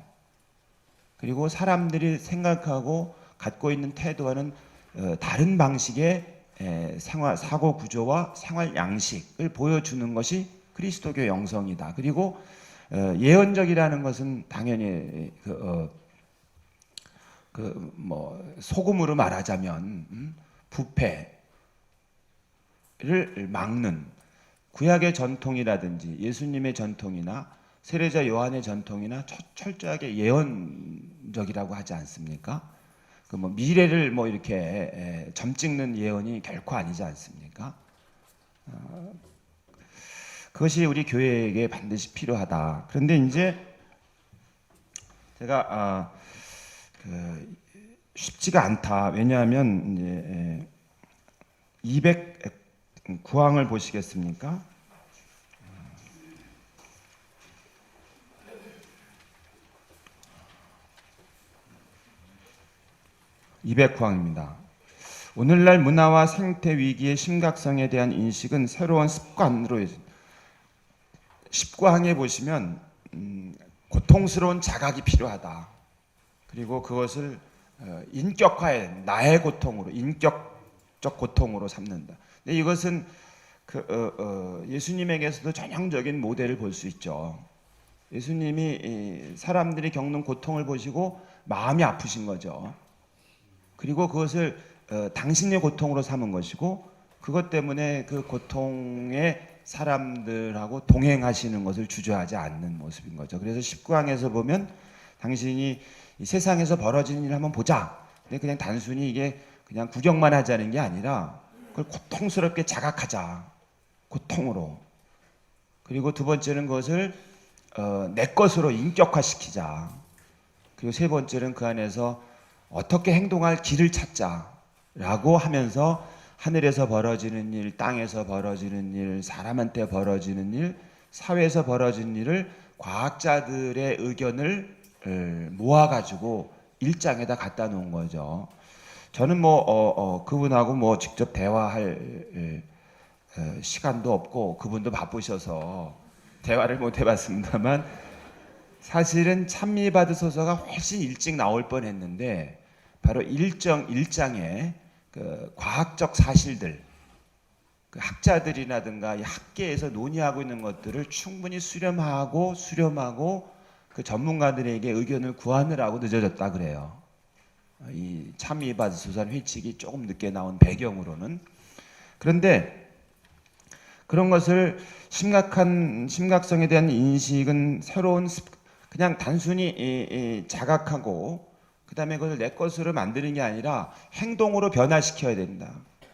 그리고 사람들이 생각하고 갖고 있는 태도와는 다른 방식의 생활 사고 구조와 생활 양식을 보여주는 것이 그리스도교 영성이다. 그리고 예언적이라는 것은 당연히 소금으로 말하자면 부패를 막는 구약의 전통이라든지 예수님의 전통이나 세례자 요한의 전통이나 철저하게 예언적이라고 하지 않습니까? 미래를 이렇게 점 찍는 예언이 결코 아니지 않습니까? 그것이 우리 교회에게 반드시 필요하다. 그런데 이제 제가 쉽지가 않다. 왜냐하면 이제 209항을 보시겠습니까? 209항입니다. 오늘날 문화와 생태 위기의 심각성에 대한 인식은 새로운 습관으로 19항에 보시면 고통스러운 자각이 필요하다. 그리고 그것을 인격화해 나의 고통으로 인격적 고통으로 삼는다. 근데 이것은 예수님에게서도 전형적인 모델을 볼 수 있죠. 예수님이 사람들이 겪는 고통을 보시고 마음이 아프신 거죠. 그리고 그것을 당신의 고통으로 삼은 것이고 그것 때문에 그 고통에 사람들하고 동행하시는 것을 주저하지 않는 모습인 거죠. 그래서 19항에서 보면 당신이 이 세상에서 벌어지는 일을 한번 보자. 근데 그냥 단순히 이게 그냥 구경만 하자는 게 아니라 그걸 고통스럽게 자각하자. 고통으로. 그리고 두 번째는 그것을 내 것으로 인격화시키자. 그리고 세 번째는 그 안에서 어떻게 행동할 길을 찾자라고 하면서 하늘에서 벌어지는 일, 땅에서 벌어지는 일, 사람한테 벌어지는 일, 사회에서 벌어지는 일을 과학자들의 의견을 모아가지고 일장에다 갖다 놓은 거죠. 저는 그분하고 직접 대화할 시간도 없고 그분도 바쁘셔서 대화를 못 해봤습니다만 사실은 찬미받으소서가 훨씬 일찍 나올 뻔했는데 바로 1장에 그 과학적 사실들, 그 학자들이라든가 이 학계에서 논의하고 있는 것들을 충분히 수렴하고 그 전문가들에게 의견을 구하느라고 늦어졌다 그래요. 이 찬미받으소서 회칙이 조금 늦게 나온 배경으로는. 그런데 그런 것을 심각성에 대한 인식은 새로운 그냥 단순히 자각하고 그 다음에 그걸 내 것으로 만드는 게 아니라 행동으로 변화시켜야 된다.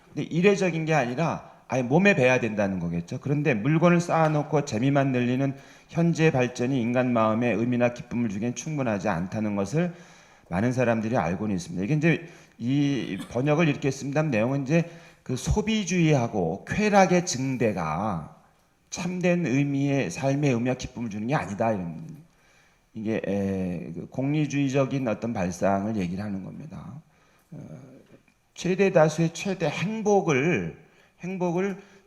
근데 이례적인 게 아니라 아예 몸에 배야 된다는 거겠죠. 그런데 물건을 쌓아놓고 재미만 늘리는 현재 발전이 인간 마음에 의미나 기쁨을 주기엔 충분하지 않다는 것을 많은 사람들이 알고는 있습니다. 이게 이제 이 번역을 이렇게 했습니다. 내용은 이제 그 소비주의하고 쾌락의 증대가 참된 의미의 삶의 의미와 기쁨을 주는 게 아니다. 이런 이게 공리주의적인 어떤 발상을 얘기를 하는 겁니다. 최대 다수의 최대 행복을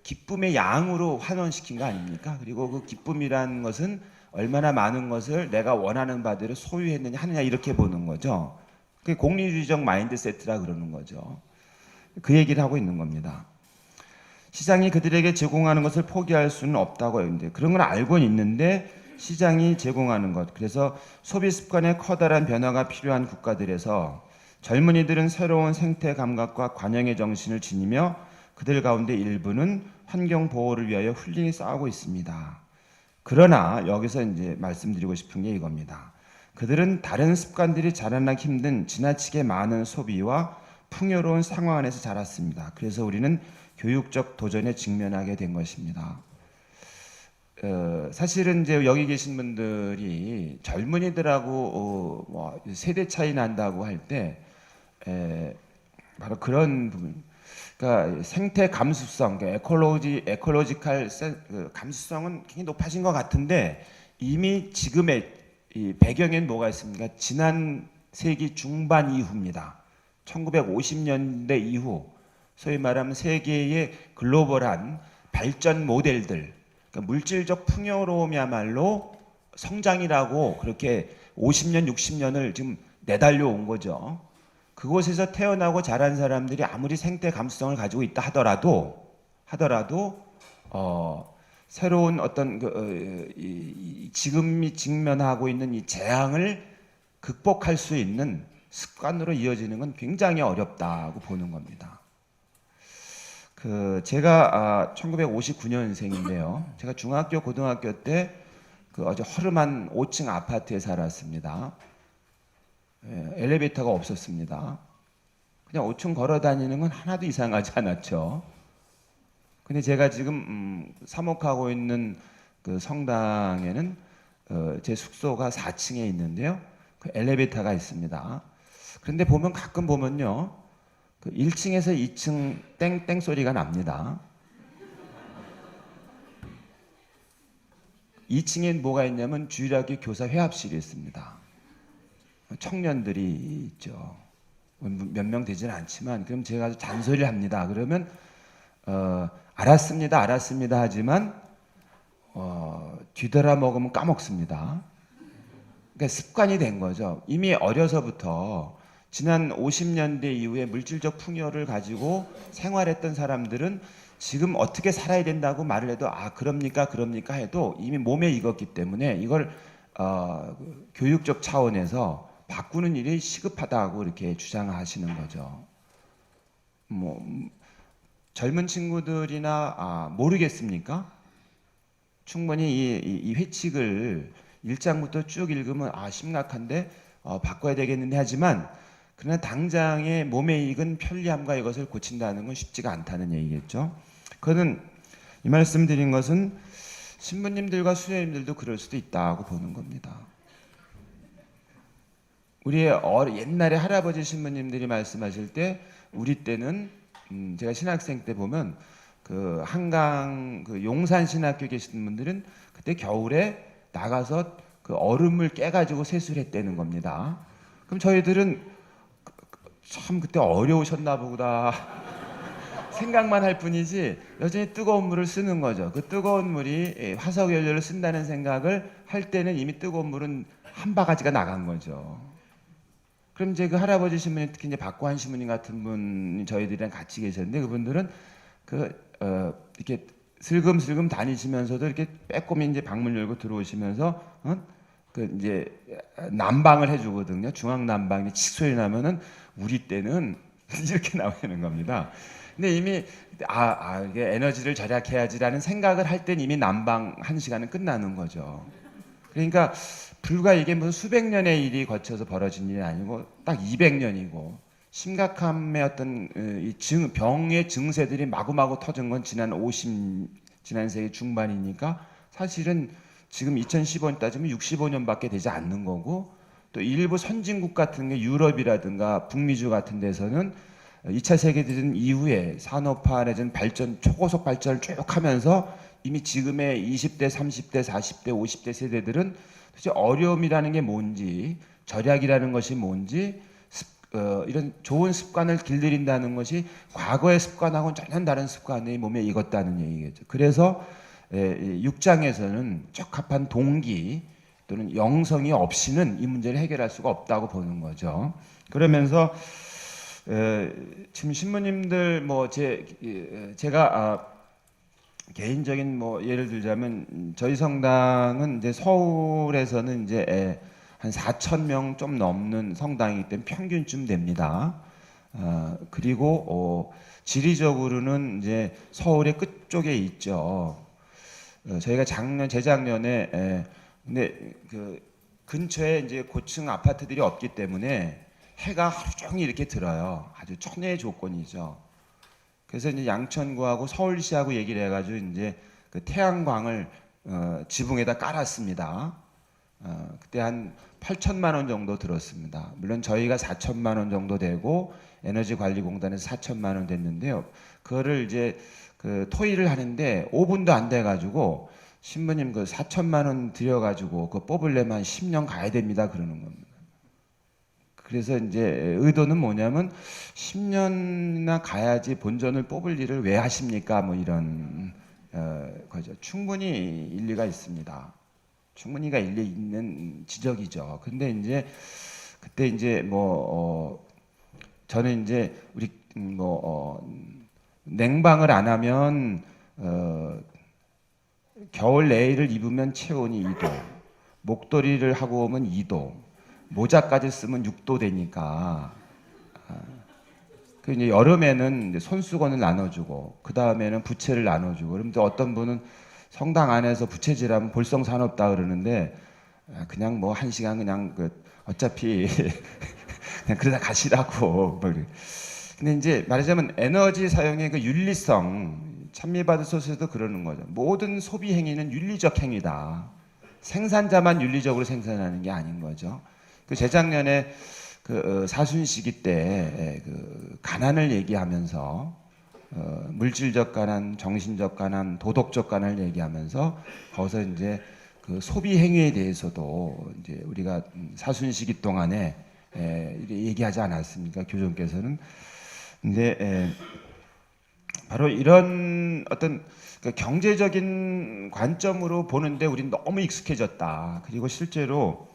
기쁨의 양으로 환원시킨 거 아닙니까? 그리고 그 기쁨이라는 것은 얼마나 많은 것을 내가 원하는 바대로 소유했느냐 하느냐 이렇게 보는 거죠. 그게 공리주의적 마인드세트라 그러는 거죠. 그 얘기를 하고 있는 겁니다. 시장이 그들에게 제공하는 것을 포기할 수는 없다고 하는데 그런 걸 알고는 있는데 시장이 제공하는 것, 그래서 소비 습관에 커다란 변화가 필요한 국가들에서 젊은이들은 새로운 생태 감각과 관영의 정신을 지니며 그들 가운데 일부는 환경 보호를 위하여 훌륭히 싸우고 있습니다. 그러나 여기서 이제 말씀드리고 싶은 게 이겁니다. 그들은 다른 습관들이 자라나기 힘든 지나치게 많은 소비와 풍요로운 상황 안에서 자랐습니다. 그래서 우리는 교육적 도전에 직면하게 된 것입니다. 사실은 이제 여기 계신 분들이 젊은이들하고 세대 차이 난다고 할 때 바로 그런 부분, 그러니까 생태 감수성, 그러니까 에콜로지칼 감수성은 굉장히 높아진 것 같은데 이미 지금의 이 배경엔 뭐가 있습니까? 지난 세기 중반 이후입니다. 1950년대 이후 소위 말하면 세계의 글로벌한 발전 모델들, 그러니까 물질적 풍요로움이야말로 성장이라고 그렇게 50년, 60년을 지금 내달려 온 거죠. 그곳에서 태어나고 자란 사람들이 아무리 생태 감수성을 가지고 있다 하더라도 새로운 어떤 지금이 직면하고 있는 이 재앙을 극복할 수 있는 습관으로 이어지는 건 굉장히 어렵다고 보는 겁니다. 제가 1959년생인데요. 제가 중학교, 고등학교 때 아주 허름한 5층 아파트에 살았습니다. 엘리베이터가 없었습니다. 그냥 5층 걸어 다니는 건 하나도 이상하지 않았죠. 근데 제가 지금 사목하고 있는 그 성당에는 제 숙소가 4층에 있는데요. 그 엘리베이터가 있습니다. 그런데 가끔 보면요. 1층에서 2층 땡땡 소리가 납니다. 2층에 뭐가 있냐면 주일학교 교사 회합실이 있습니다. 청년들이 있죠. 몇 명 되지는 않지만 그럼 제가 아주 잔소리를 합니다. 그러면 알았습니다 하지만 뒤돌아 먹으면 까먹습니다. 그러니까 습관이 된 거죠. 이미 어려서부터 지난 50년대 이후에 물질적 풍요를 가지고 생활했던 사람들은 지금 어떻게 살아야 된다고 말을 해도 그럽니까 해도 이미 몸에 익었기 때문에 이걸 교육적 차원에서 바꾸는 일이 시급하다고 이렇게 주장하시는 거죠. 젊은 친구들이나 모르겠습니까? 충분히 이 회칙을 1장부터 쭉 읽으면 심각한데 바꿔야 되겠는데 하지만 그러나 당장의 몸에 익은 편리함과 이것을 고친다는 건 쉽지가 않다는 얘기겠죠. 그거는 이 말씀 드린 것은 신부님들과 수녀님들도 그럴 수도 있다고 보는 겁니다. 우리의 옛날에 할아버지 신부님들이 말씀하실 때 우리 때는 제가 신학생 때 보면 한강 용산 신학교 계신 분들은 그때 겨울에 나가서 얼음을 깨가지고 세수를 했다는 겁니다. 그럼 저희들은 참 그때 어려우셨나 보다 생각만 할 뿐이지 여전히 뜨거운 물을 쓰는 거죠. 그 뜨거운 물이 화석연료를 쓴다는 생각을 할 때는 이미 뜨거운 물은 한 바가지가 나간 거죠. 그럼 이제 그 할아버지 신부님, 특히 이제 박구한 신부님 같은 분이 저희들이랑 같이 계셨는데 그분들은 이렇게 슬금슬금 다니시면서도 이렇게 빼꼼히 이제 방문 열고 들어오시면서 이제 난방을 해주거든요. 중앙 난방이 칙소리 나면은 우리 때는 이렇게 나오는 겁니다. 근데 이미 이게 에너지를 절약해야지라는 생각을 할 땐 이미 난방 1시간은 끝나는 거죠. 그러니까 불과 이게 무슨 수백 년의 일이 거쳐서 벌어진 일이 아니고 딱 200년이고 심각함의 어떤 병의 증세들이 마구마구 터진 건 지난 세기 중반이니까 사실은 지금 2015년 따지면 65년밖에 되지 않는 거고 또 일부 선진국 같은 게 유럽이라든가 북미주 같은 데서는 2차 세계대전 이후에 산업화 내지는 발전, 초고속 발전을 쭉 하면서 이미 지금의 20대, 30대, 40대, 50대 세대들은 도대체 어려움이라는 게 뭔지, 절약이라는 것이 뭔지, 이런 좋은 습관을 길들인다는 것이 과거의 습관하고는 전혀 다른 습관이 몸에 익었다는 얘기겠죠. 그래서 6장에서는 적합한 동기 또는 영성이 없이는 이 문제를 해결할 수가 없다고 보는 거죠. 그러면서 지금 신부님들 제가 개인적인 예를 들자면 저희 성당은 이제 서울에서는 이제 한 4,000명 좀 넘는 성당이기 때문에 평균쯤 됩니다. 그리고 지리적으로는 이제 서울의 끝쪽에 있죠. 저희가 재작년에 근데 근처에 이제 고층 아파트들이 없기 때문에 해가 하루 종일 이렇게 들어요. 아주 천혜의 조건이죠. 그래서 이제 양천구하고 서울시하고 얘기를 해가지고 이제 태양광을 지붕에다 깔았습니다. 그때 한 8천만 원 정도 들었습니다. 물론 저희가 4천만 원 정도 되고 에너지관리공단에서 4천만 원 됐는데요. 그거를 이제 토의를 하는데 5분도 안 돼가지고 신부님 4천만 원 들여가지고 그거 뽑으려면 한 10년 가야 됩니다. 그러는 겁니다. 그래서 이제 의도는 뭐냐면 10년이나 가야지 본전을 뽑을 일을 왜 하십니까? 이런 거죠. 충분히 일리가 있습니다. 충분히가 일리 있는 지적이죠. 근데 이제 그때 이제 저는 이제 우리 냉방을 안 하면 겨울 내일을 입으면 체온이 2도, 목도리를 하고 오면 2도, 모자까지 쓰면 6도 되니까 그 이제 여름에는 이제 손수건을 나눠주고 그 다음에는 부채를 나눠주고 그런데 어떤 분은 성당 안에서 부채질하면 볼성산없다 그러는데 그냥 뭐 1시간 그냥 어차피 그냥 그러다 가시라고. 근데 이제 말하자면 에너지 사용의 그 윤리성, 찬미받으소서도 그러는 거죠. 모든 소비 행위는 윤리적 행위다. 생산자만 윤리적으로 생산하는 게 아닌 거죠. 그 재작년에 그 사순시기 때 그 가난을 얘기하면서 물질적 가난, 정신적 가난, 도덕적 가난을 얘기하면서 거기서 이제 그 소비 행위에 대해서도 이제 우리가 사순시기 동안에 얘기하지 않았습니까? 교종께서는. 근데 바로 이런 어떤 그 경제적인 관점으로 보는데 우리는 너무 익숙해졌다. 그리고 실제로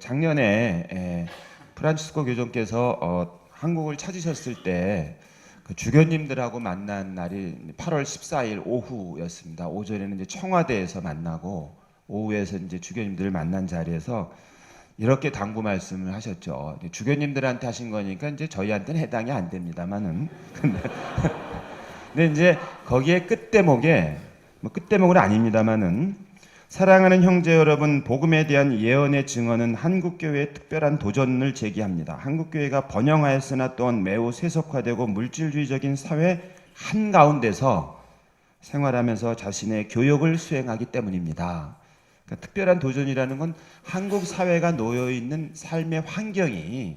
작년에 프란치스코 교종께서 한국을 찾으셨을 때 그 주교님들하고 만난 날이 8월 14일 오후였습니다. 오전에는 이제 청와대에서 만나고 오후에서 이제 주교님들을 만난 자리에서 이렇게 당부 말씀을 하셨죠. 주교님들한테 하신 거니까 이제 저희한테는 해당이 안 됩니다만은. 근데 이제 거기에 끝대목에 뭐 끝대목은 아닙니다만은 사랑하는 형제 여러분, 복음에 대한 예언의 증언은 한국교회의 특별한 도전을 제기합니다. 한국교회가 번영하였으나 또한 매우 세속화되고 물질주의적인 사회 한가운데서 생활하면서 자신의 교역을 수행하기 때문입니다. 그러니까 특별한 도전이라는 건 한국 사회가 놓여있는 삶의 환경이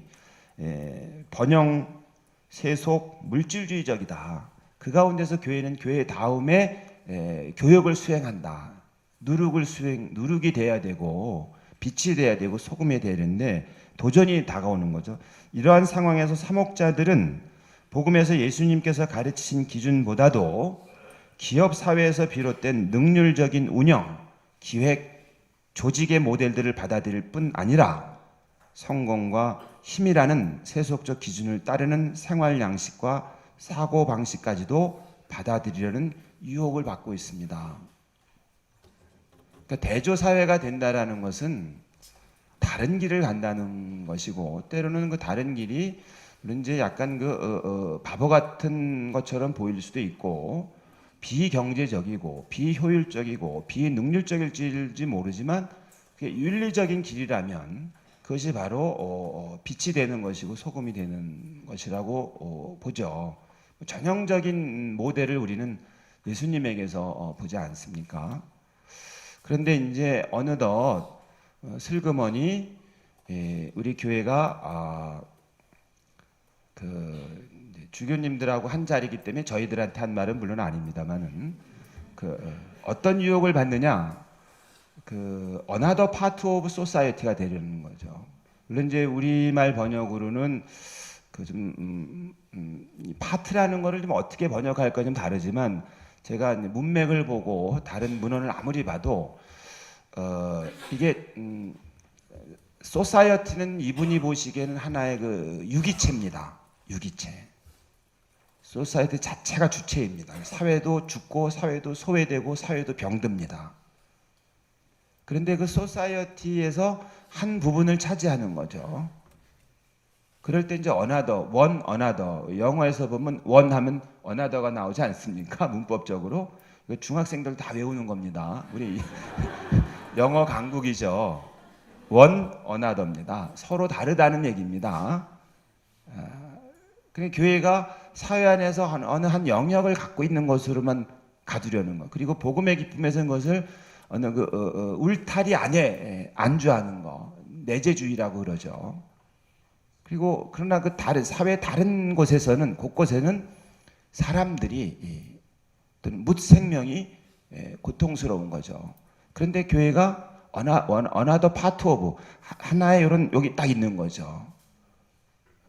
번영, 세속, 물질주의적이다. 그 가운데서 교회는 교회 다음에 교역을 수행한다. 누룩이 돼야 되고 빛이 돼야 되고 소금이 돼야 되는데 도전이 다가오는 거죠. 이러한 상황에서 사목자들은 복음에서 예수님께서 가르치신 기준보다도 기업 사회에서 비롯된 능률적인 운영, 기획, 조직의 모델들을 받아들일 뿐 아니라 성공과 힘이라는 세속적 기준을 따르는 생활 양식과 사고 방식까지도 받아들이려는 유혹을 받고 있습니다. 그러니까 대조 사회가 된다라는 것은 다른 길을 간다는 것이고 때로는 그 다른 길이 물론 이제 약간 바보 같은 것처럼 보일 수도 있고 비경제적이고 비효율적이고 비능률적일지 모르지만 그게 윤리적인 길이라면 그것이 바로 빛이 되는 것이고 소금이 되는 것이라고 보죠. 전형적인 모델을 우리는 예수님에게서 보지 않습니까? 그런데 이제 어느덧 슬그머니 우리 교회가 그 주교님들하고 한 자리이기 때문에 저희들한테 한 말은 물론 아닙니다만은 어떤 유혹을 받느냐, another part of society가 되려는 거죠. 물론 이제 우리말 번역으로는 파트라는 거를 좀 어떻게 번역할까 좀 다르지만 제가 문맥을 보고 다른 문헌을 아무리 봐도 이게 소사이어티는 이분이 보시기에는 하나의 유기체입니다. 유기체. 소사이어티 자체가 주체입니다. 사회도 죽고 사회도 소외되고 사회도 병듭니다. 그런데 그 소사이어티에서 한 부분을 차지하는 거죠. 그럴 때 이제 another, one another. 영어에서 보면 one 하면 another가 나오지 않습니까? 문법적으로. 중학생들 다 외우는 겁니다. 우리 영어 강국이죠. one another입니다. 서로 다르다는 얘기입니다. 그러니까 교회가 사회 안에서 어느 한 영역을 갖고 있는 것으로만 가두려는 것. 그리고 복음의 기쁨에서는 것을 어느 울타리 안에 안주하는 것. 내재주의라고 그러죠. 그리고 그러나 사회 다른 곳에서는 곳곳에는 사람들이 또는 묻생명이 고통스러운 거죠. 그런데 교회가 another part of 하나의 이런 여기 딱 있는 거죠.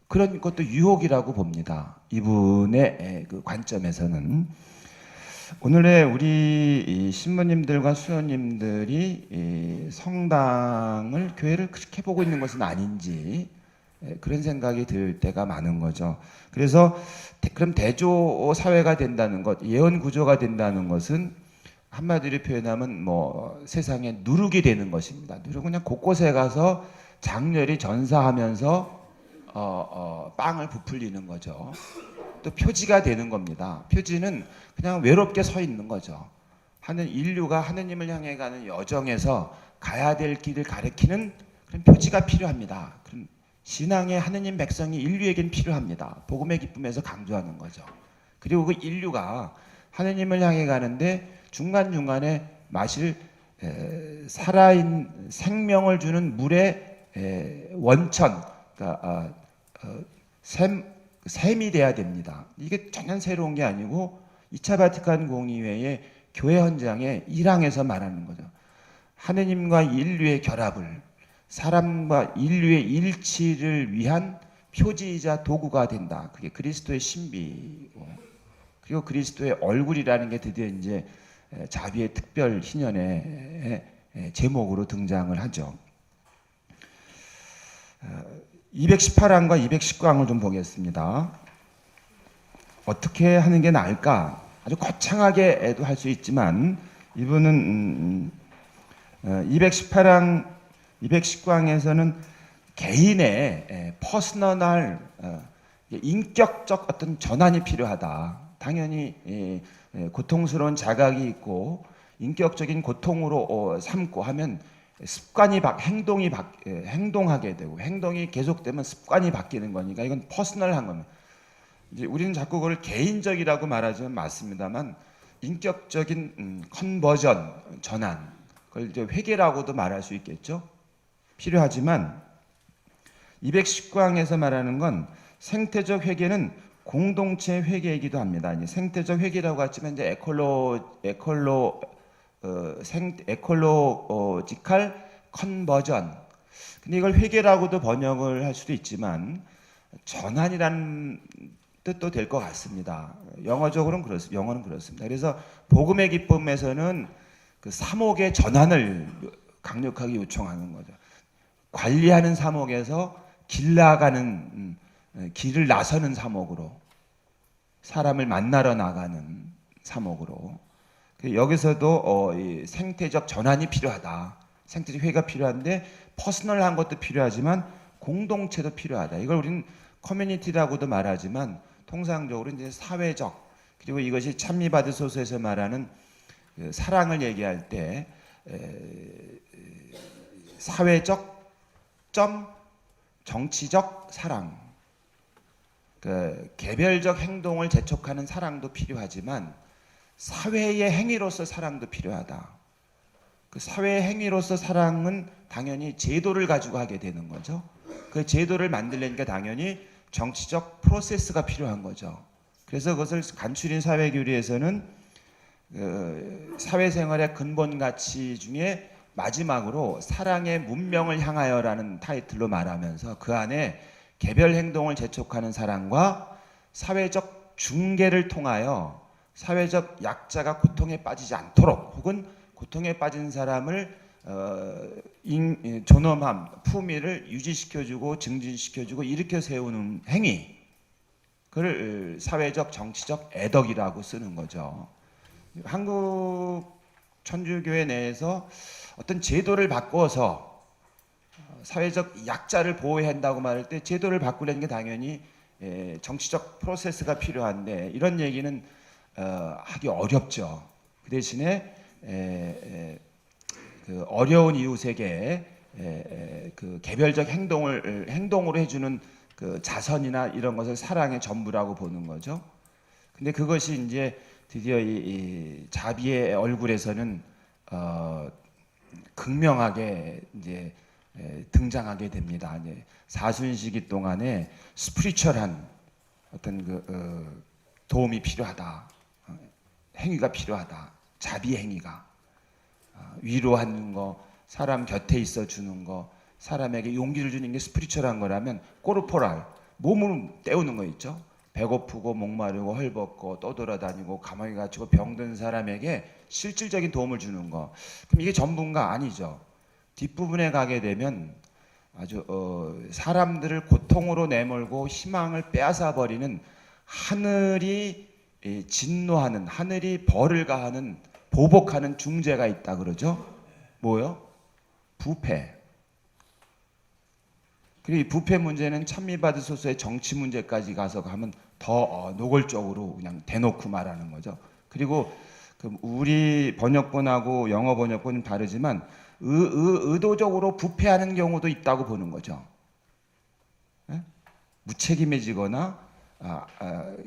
그런 것도 유혹이라고 봅니다. 이분의 그 관점에서는 오늘의 우리 신부님들과 수녀님들이 성당을 교회를 그렇게 보고 있는 것은 아닌지 그런 생각이 들 때가 많은 거죠. 그래서 그럼 대조 사회가 된다는 것, 예언 구조가 된다는 것은 한마디로 표현하면 뭐 세상에 누룩이 되는 것입니다. 누룩은 그냥 곳곳에 가서 장렬히 전사하면서 빵을 부풀리는 거죠. 또 표지가 되는 겁니다. 표지는 그냥 외롭게 서 있는 거죠. 하는 인류가 하느님을 향해 가는 여정에서 가야 될 길을 가리키는 그런 표지가 필요합니다. 그런 신앙의 하느님 백성이 인류에겐 필요합니다. 복음의 기쁨에서 강조하는 거죠. 그리고 그 인류가 하느님을 향해 가는데 중간중간에 마실 살아있는 생명을 주는 물의 원천, 그러니까 샘이 돼야 됩니다. 이게 전혀 새로운 게 아니고 2차 바티칸 공의회의 교회 헌장의 1항에서 말하는 거죠. 하느님과 인류의 결합을, 사람과 인류의 일치를 위한 표지이자 도구가 된다. 그게 그리스도의 신비고, 그리고 그리스도의 얼굴이라는 게 드디어 이제 자비의 특별 희년의 제목으로 등장을 하죠. 218항과 219항을 좀 보겠습니다. 어떻게 하는 게 나을까? 아주 거창하게도 할 수 있지만 이분은 218항, 219항에서는 개인의 퍼스널 인격적 어떤 전환이 필요하다. 당연히 고통스러운 자각이 있고 인격적인 고통으로 삼고 하면 습관이 행동하게 되고 행동이 계속되면 습관이 바뀌는 거니까 이건 퍼스널한 겁니다. 이제 우리는 자꾸 그걸 개인적이라고 말하지만 맞습니다만 인격적인 컨버전 전환, 그걸 이제 회개라고도 말할 수 있겠죠. 필요하지만 219항에서 말하는 건 생태적 회개는 공동체 회개이기도 합니다. 이제 생태적 회개라고 하지만 이제 에콜로지칼 컨버전. 근데 이걸 회개라고도 번역을 할 수도 있지만 전환이라는 뜻도 될 것 같습니다. 영어는 그렇습니다. 그래서 복음의 기쁨에서는 그 사목의 전환을 강력하게 요청하는 거죠. 관리하는 사목에서 길을 나서는 사목으로, 사람을 만나러 나가는 사목으로. 여기서도 이 생태적 전환이 필요하다. 생태적 회개가 필요한데 퍼스널한 것도 필요하지만 공동체도 필요하다. 이걸 우리는 커뮤니티라고도 말하지만 통상적으로 이제 사회적, 그리고 이것이 찬미받으소서에서 말하는 그 사랑을 얘기할 때 사회적 점 정치적 사랑, 그 개별적 행동을 재촉하는 사랑도 필요하지만 사회의 행위로서 사랑도 필요하다. 그 사회의 행위로서 사랑은 당연히 제도를 가지고 하게 되는 거죠. 그 제도를 만들려니까 당연히 정치적 프로세스가 필요한 거죠. 그래서 그것을 간추린 사회교리에서는 사회생활의 근본 가치 중에 마지막으로 사랑의 문명을 향하여라는 타이틀로 말하면서 그 안에 개별 행동을 재촉하는 사랑과 사회적 중개를 통하여 사회적 약자가 고통에 빠지지 않도록 혹은 고통에 빠진 사람을 존엄함, 품위를 유지시켜주고 증진시켜주고 일으켜 세우는 행위, 그걸 사회적 정치적 애덕이라고 쓰는 거죠. 한국 천주교회 내에서 어떤 제도를 바꿔서 사회적 약자를 보호해야 한다고 말할 때 제도를 바꾸려는 게 당연히 정치적 프로세스가 필요한데 이런 얘기는 하기 어렵죠. 그 대신에 그 어려운 이웃에게 그 개별적 행동으로 해주는 그 자선이나 이런 것을 사랑의 전부라고 보는 거죠. 근데 그것이 이제 드디어 이 자비의 얼굴에서는 극명하게 이제 등장하게 됩니다. 이제 사순시기 동안에 스피리추얼한 어떤 그 도움이 필요하다, 행위가 필요하다, 자비 행위가 위로하는 거, 사람 곁에 있어 주는 거, 사람에게 용기를 주는 게 스피리추얼한 거라면 코르포랄, 몸을 때우는 거 있죠. 배고프고 목마르고 헐벗고 떠돌아다니고 감옥에 갇히고 병든 사람에게 실질적인 도움을 주는 거. 그럼 이게 전부인가? 아니죠. 뒷부분에 가게 되면 아주 사람들을 고통으로 내몰고 희망을 빼앗아 버리는 하늘이 진노하는, 하늘이 벌을 가하는 보복하는 중재가 있다 그러죠. 뭐요? 부패. 그리고 이 부패 문제는 찬미받으소서의 정치 문제까지 가서 가면 더 노골적으로 그냥 대놓고 말하는 거죠. 그리고 우리 번역본하고 영어 번역본은 다르지만 의도적으로 부패하는 경우도 있다고 보는 거죠. 예? 무책임해지거나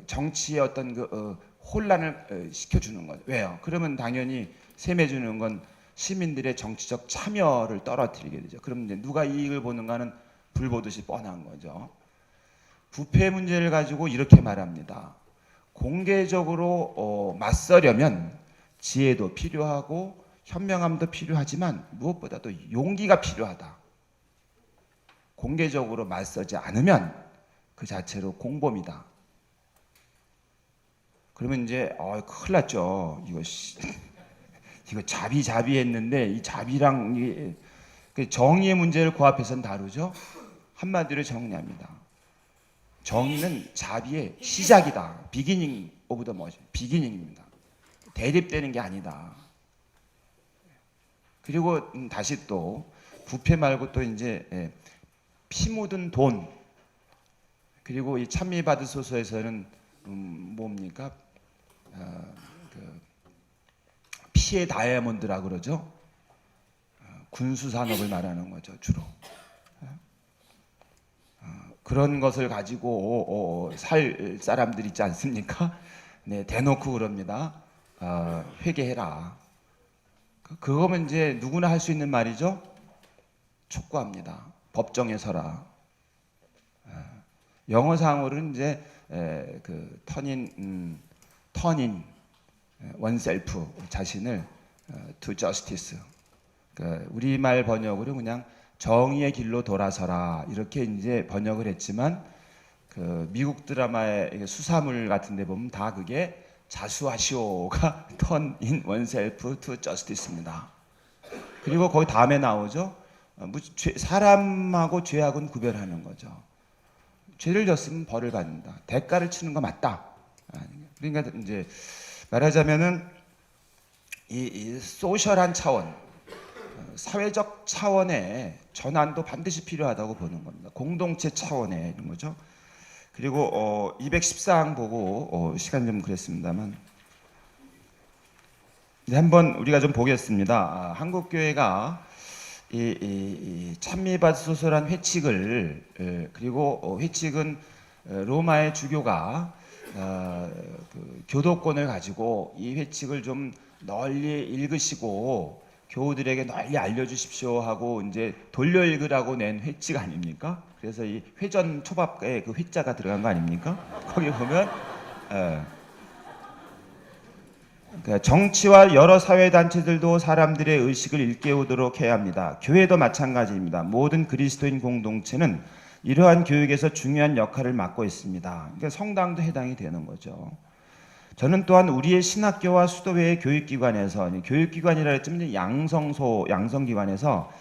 정치의 어떤 혼란을 시켜주는 거죠. 왜요? 그러면 당연히 세매주는 건 시민들의 정치적 참여를 떨어뜨리게 되죠. 그럼 이제 누가 이익을 보는가는 불 보듯이 뻔한 거죠. 부패 문제를 가지고 이렇게 말합니다. 공개적으로 맞서려면 지혜도 필요하고 현명함도 필요하지만 무엇보다도 용기가 필요하다. 공개적으로 맞서지 않으면 그 자체로 공범이다. 그러면 이제 큰일 났죠. 이거 자비했는데 이 자비랑 정의의 문제를 그 앞에서는 다루죠. 한마디로 정리합니다. 정의는 자비의 시작이다. 비기닝 오브 더 머지. 비기닝입니다. 대립되는 게 아니다. 그리고 다시 또 부패 말고 또 이제 피 묻은 돈. 그리고 이 찬미받으소서에서는 뭡니까? 피의 다이아몬드라 그러죠. 군수 산업을 말하는 거죠, 주로. 그런 것을 가지고 살 사람들 있지 않습니까? 네, 대놓고 그럽니다. 회개해라. 그거면 이제 누구나 할 수 있는 말이죠. 촉구합니다. 법정에 서라. 영어상으로는 이제 turn in oneself 자신을 to justice. 우리말 번역으로 그냥 정의의 길로 돌아서라 이렇게 이제 번역을 했지만 미국 드라마의 수사물 같은데 보면 다 그게 자수하시오가 turn in oneself to justice입니다. 그리고 거기 다음에 나오죠. 사람하고 죄악은 구별하는 거죠. 죄를 졌으면 벌을 받는다. 대가를 치는 거 맞다. 그러니까 이제 말하자면은 이 소셜한 차원, 사회적 차원의 전환도 반드시 필요하다고 보는 겁니다. 공동체 차원의 이런 거죠. 그리고 214항 보고 시간 좀 그랬습니다만 한번 우리가 좀 보겠습니다. 한국 교회가 이 찬미받으소서란 회칙을 그리고 회칙은 로마의 주교가 교도권을 가지고 이 회칙을 좀 널리 읽으시고 교우들에게 널리 알려주십시오 하고 이제 돌려 읽으라고 낸 회칙 아닙니까? 그래서 이 회전 초밥에 그 회자가 들어간 거 아닙니까? 거기 보면 정치와 여러 사회단체들도 사람들의 의식을 일깨우도록 해야 합니다. 교회도 마찬가지입니다. 모든 그리스도인 공동체는 이러한 교육에서 중요한 역할을 맡고 있습니다. 그러니까 성당도 해당이 되는 거죠. 저는 또한 우리의 신학교와 수도회의 교육기관에서, 교육기관이라 했지만 양성기관에서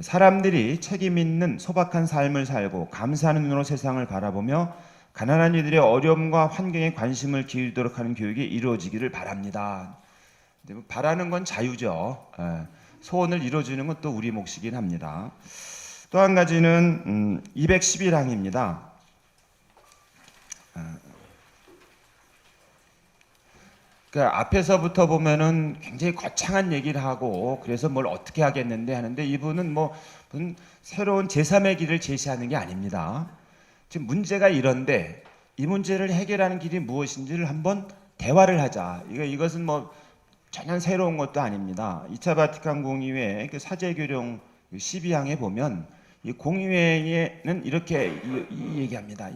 사람들이 책임 있는 소박한 삶을 살고 감사하는 눈으로 세상을 바라보며 가난한 이들의 어려움과 환경에 관심을 기울이도록 하는 교육이 이루어지기를 바랍니다. 바라는 건 자유죠. 소원을 이루어주는 건 또 우리 몫이긴 합니다. 또 한 가지는 211항입니다. 앞에서부터 보면은 굉장히 거창한 얘기를 하고 그래서 뭘 어떻게 하겠는데 하는데 이분은 무슨 새로운 제3의 길을 제시하는 게 아닙니다. 지금 문제가 이런데 이 문제를 해결하는 길이 무엇인지를 한번 대화를 하자. 이것은 전혀 새로운 것도 아닙니다. 2차 바티칸 공의회 사제교령 12항에 보면 이 공의회는 이렇게 얘기합니다.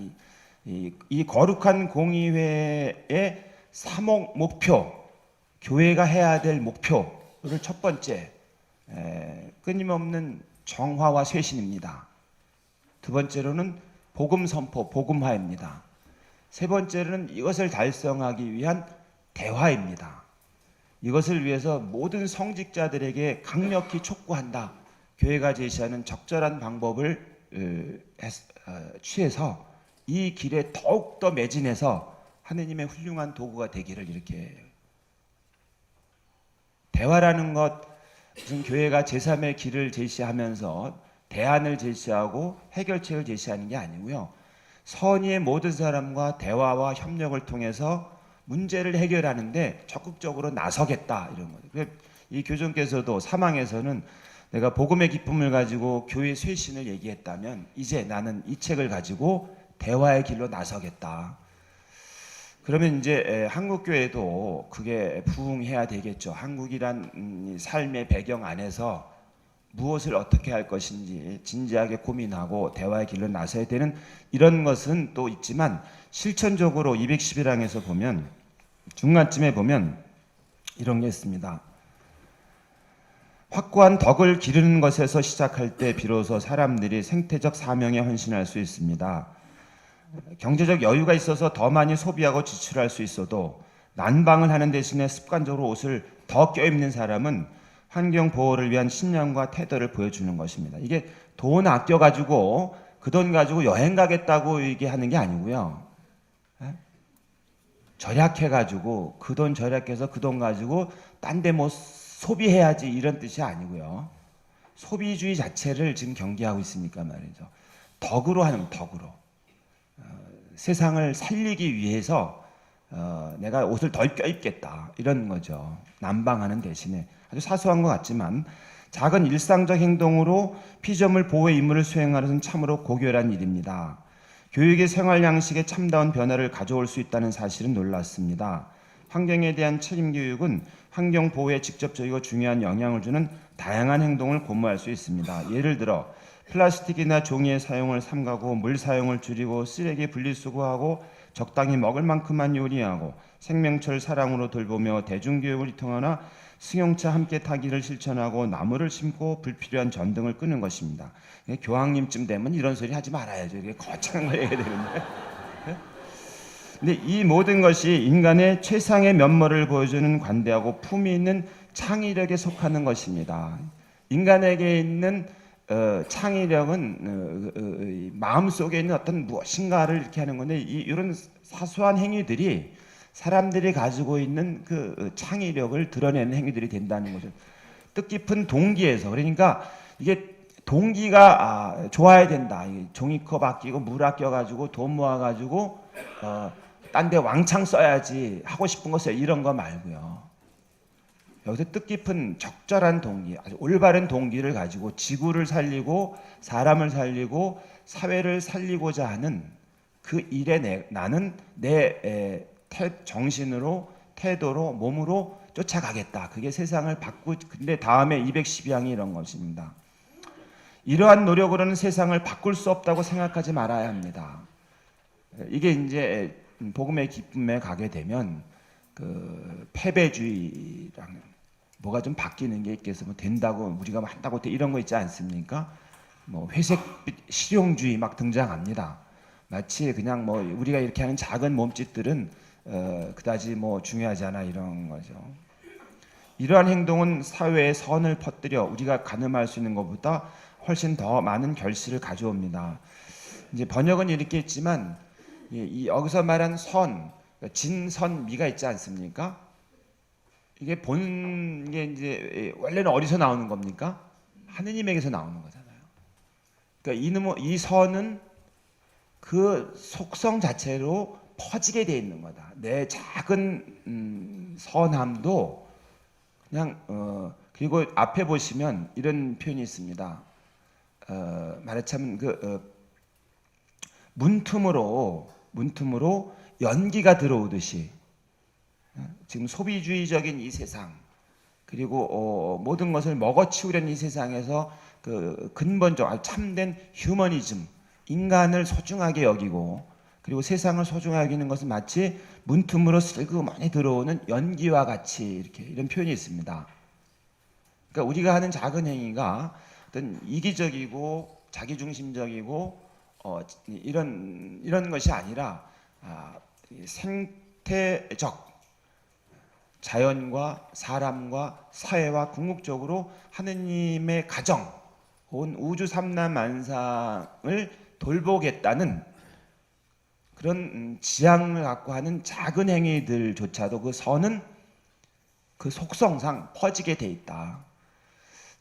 이 거룩한 공의회의 3억 목표, 교회가 해야 될 목표를 첫 번째 끊임없는 정화와 쇄신입니다. 두 번째로는 복음 선포, 복음화입니다. 세 번째로는 이것을 달성하기 위한 대화입니다. 이것을 위해서 모든 성직자들에게 강력히 촉구한다. 교회가 제시하는 적절한 방법을 취해서 이 길에 더욱더 매진해서 하느님의 훌륭한 도구가 되기를 이렇게 대화라는 것, 무슨 교회가 제3의 길을 제시하면서 대안을 제시하고 해결책을 제시하는 게 아니고요. 선의의 모든 사람과 대화와 협력을 통해서 문제를 해결하는데 적극적으로 나서겠다 이런 거죠. 이 교정께서도 사망에서는 내가 복음의 기쁨을 가지고 교회 쇄신을 얘기했다면 이제 나는 이 책을 가지고 대화의 길로 나서겠다. 그러면 이제 한국 교회도 그게 부응해야 되겠죠. 한국이란 삶의 배경 안에서 무엇을 어떻게 할 것인지 진지하게 고민하고 대화의 길로 나서야 되는 이런 것은 또 있지만 실천적으로 211항에서 보면 중간쯤에 보면 이런 게 있습니다. 확고한 덕을 기르는 것에서 시작할 때 비로소 사람들이 생태적 사명에 헌신할 수 있습니다. 경제적 여유가 있어서 더 많이 소비하고 지출할 수 있어도 난방을 하는 대신에 습관적으로 옷을 더 껴입는 사람은 환경 보호를 위한 신념과 태도를 보여주는 것입니다. 이게 돈 아껴가지고 그 돈 가지고 여행 가겠다고 얘기하는 게 아니고요. 절약해가지고 그 돈 절약해서 그 돈 가지고 딴 데 뭐 소비해야지 이런 뜻이 아니고요. 소비주의 자체를 지금 경계하고 있으니까 말이죠. 덕으로 하는 덕으로. 세상을 살리기 위해서 내가 옷을 덜 껴입겠다 이런 거죠. 난방하는 대신에 아주 사소한 것 같지만 작은 일상적 행동으로 피조물 보호의 임무를 수행하는 것은 참으로 고귀한 일입니다. 교육의 생활 양식에 참다운 변화를 가져올 수 있다는 사실은 놀랐습니다. 환경에 대한 책임 교육은 환경 보호에 직접적이고 중요한 영향을 주는 다양한 행동을 고무할 수 있습니다. 예를 들어 플라스틱이나 종이의 사용을 삼가고 물 사용을 줄이고 쓰레기 분리수거하고 적당히 먹을 만큼만 요리하고 생명철 사랑으로 돌보며 대중교육을 통하나 승용차 함께 타기를 실천하고 나무를 심고 불필요한 전등을 끄는 것입니다. 교황님쯤 되면 이런 소리 하지 말아야죠. 이게 거창한 거 얘기해야 되는데. 근데 이 모든 것이 인간의 최상의 면모를 보여주는 관대하고 품위 있는 창의력에 속하는 것입니다. 인간에게 있는 창의력은 마음속에 있는 어떤 무엇인가를 이렇게 하는 건데 이런 사소한 행위들이 사람들이 가지고 있는 그 창의력을 드러내는 행위들이 된다는 거죠. 뜻깊은 동기에서 그러니까 이게 동기가 좋아야 된다. 종이컵 아끼고 물 아껴가지고 돈 모아가지고 딴 데 왕창 써야지 하고 싶은 거 써요. 이런 거 말고요. 여기서 뜻깊은 적절한 동기, 아주 올바른 동기를 가지고 지구를 살리고 사람을 살리고 사회를 살리고자 하는 그 일에 나는 내 정신으로 태도로 몸으로 쫓아가겠다. 그게 세상을 근데 다음에 212항이 이런 것입니다. 이러한 노력으로는 세상을 바꿀 수 없다고 생각하지 말아야 합니다. 이게 이제 복음의 기쁨에 가게 되면 그 패배주의랑 뭐가 좀 바뀌는 게 있겠어. 뭐 된다고 우리가 한다고 이런 거 있지 않습니까? 뭐 회색빛 실용주의 막 등장합니다. 마치 그냥 뭐 우리가 이렇게 하는 작은 몸짓들은 그다지 뭐 중요하지 않아 이런 거죠. 이러한 행동은 사회에 선을 퍼뜨려 우리가 가늠할 수 있는 것보다 훨씬 더 많은 결실을 가져옵니다. 이제 번역은 이렇게 했지만 여기서 말한 선, 진선미가 있지 않습니까? 이게 게 이제 원래는 어디서 나오는 겁니까? 하느님에게서 나오는 거잖아요. 그러니까 이 선은 그 속성 자체로 퍼지게 돼 있는 거다. 내 작은 선함도 그냥 그리고 앞에 보시면 이런 표현이 있습니다. 말하자면 문틈으로 연기가 들어오듯이 지금 소비주의적인 이 세상 그리고 모든 것을 먹어치우려는 이 세상에서 그 근본적 참된 휴머니즘 인간을 소중하게 여기고 그리고 세상을 소중하게 여기는 것은 마치 문틈으로 슬그머니 들어오는 연기와 같이 이런 표현이 있습니다. 그러니까 우리가 하는 작은 행위가 어떤 이기적이고 자기중심적이고 이런 것이 아니라 생태적 자연과 사람과 사회와 궁극적으로 하느님의 가정, 온 우주 삼라만상을 돌보겠다는 그런 지향을 갖고 하는 작은 행위들조차도 그 선은 그 속성상 퍼지게 돼 있다.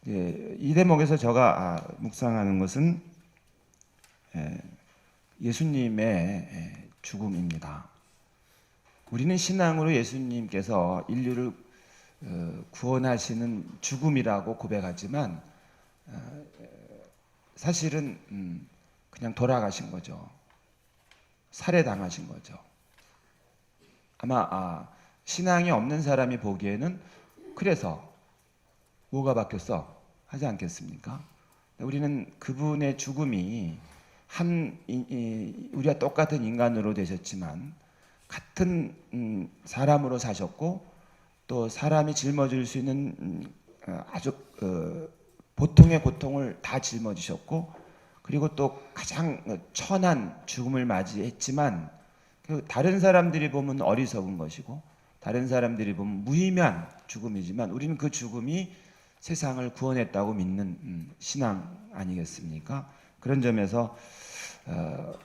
이 대목에서 제가 묵상하는 것은 예수님의 죽음입니다. 우리는 신앙으로 예수님께서 인류를 구원하시는 죽음이라고 고백하지만 사실은 그냥 돌아가신 거죠. 살해당하신 거죠. 아마 신앙이 없는 사람이 보기에는 그래서 뭐가 바뀌었어? 하지 않겠습니까? 우리는 그분의 죽음이 우리와 똑같은 인간으로 되셨지만 같은 사람으로 사셨고 또 사람이 짊어질 수 있는 아주 보통의 고통을 다 짊어지셨고 그리고 또 가장 천한 죽음을 맞이했지만 다른 사람들이 보면 어리석은 것이고 다른 사람들이 보면 무의미한 죽음이지만 우리는 그 죽음이 세상을 구원했다고 믿는 신앙 아니겠습니까? 그런 점에서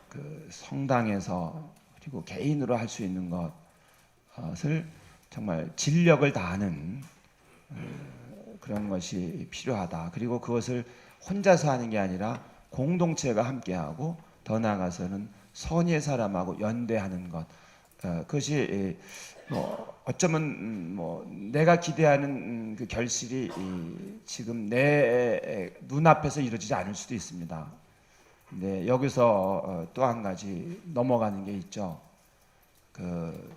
그 성당에서 그리고 개인으로 할 수 있는 것을 정말 진력을 다하는 그런 것이 필요하다. 그리고 그것을 혼자서 하는 게 아니라 공동체가 함께하고 더 나아가서는 선의의 사람하고 연대하는 것. 그것이 어쩌면 내가 기대하는 그 결실이 지금 내 눈앞에서 이루어지지 않을 수도 있습니다. 근데 여기서 또 한 가지 넘어가는 게 있죠. 그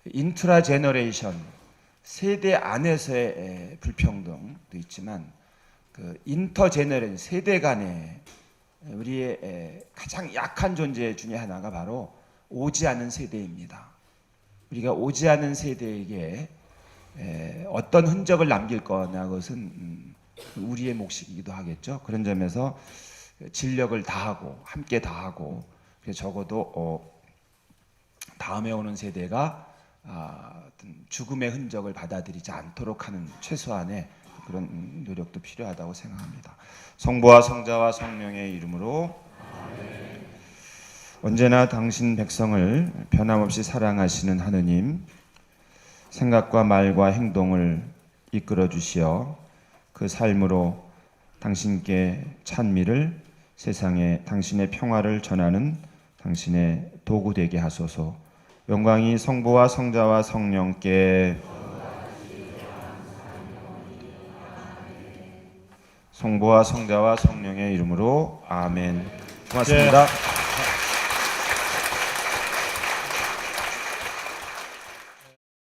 인트라 제너레이션 세대 안에서의 불평등도 있지만 그 인터 제너레이션 세대 간의 우리의 가장 약한 존재 중에 하나가 바로 오지 않은 세대입니다. 우리가 오지 않은 세대에게 어떤 흔적을 남길 거냐 그것은 우리의 몫이기도 하겠죠. 그런 점에서 진력을 다하고 함께 다하고 적어도 다음에 오는 세대가 죽음의 흔적을 받아들이지 않도록 하는 최소한의 그런 노력도 필요하다고 생각합니다. 성부와 성자와 성령의 이름으로 언제나 당신 백성을 변함없이 사랑하시는 하느님, 생각과 말과 행동을 이끌어 주시어 그 삶으로 당신께 찬미를 세상에 당신의 평화를 전하는 당신의 도구 되게 하소서. 영광이 성부와 성자와 성령께 성부와 성자와 성령의 이름으로 아멘. 고맙습니다.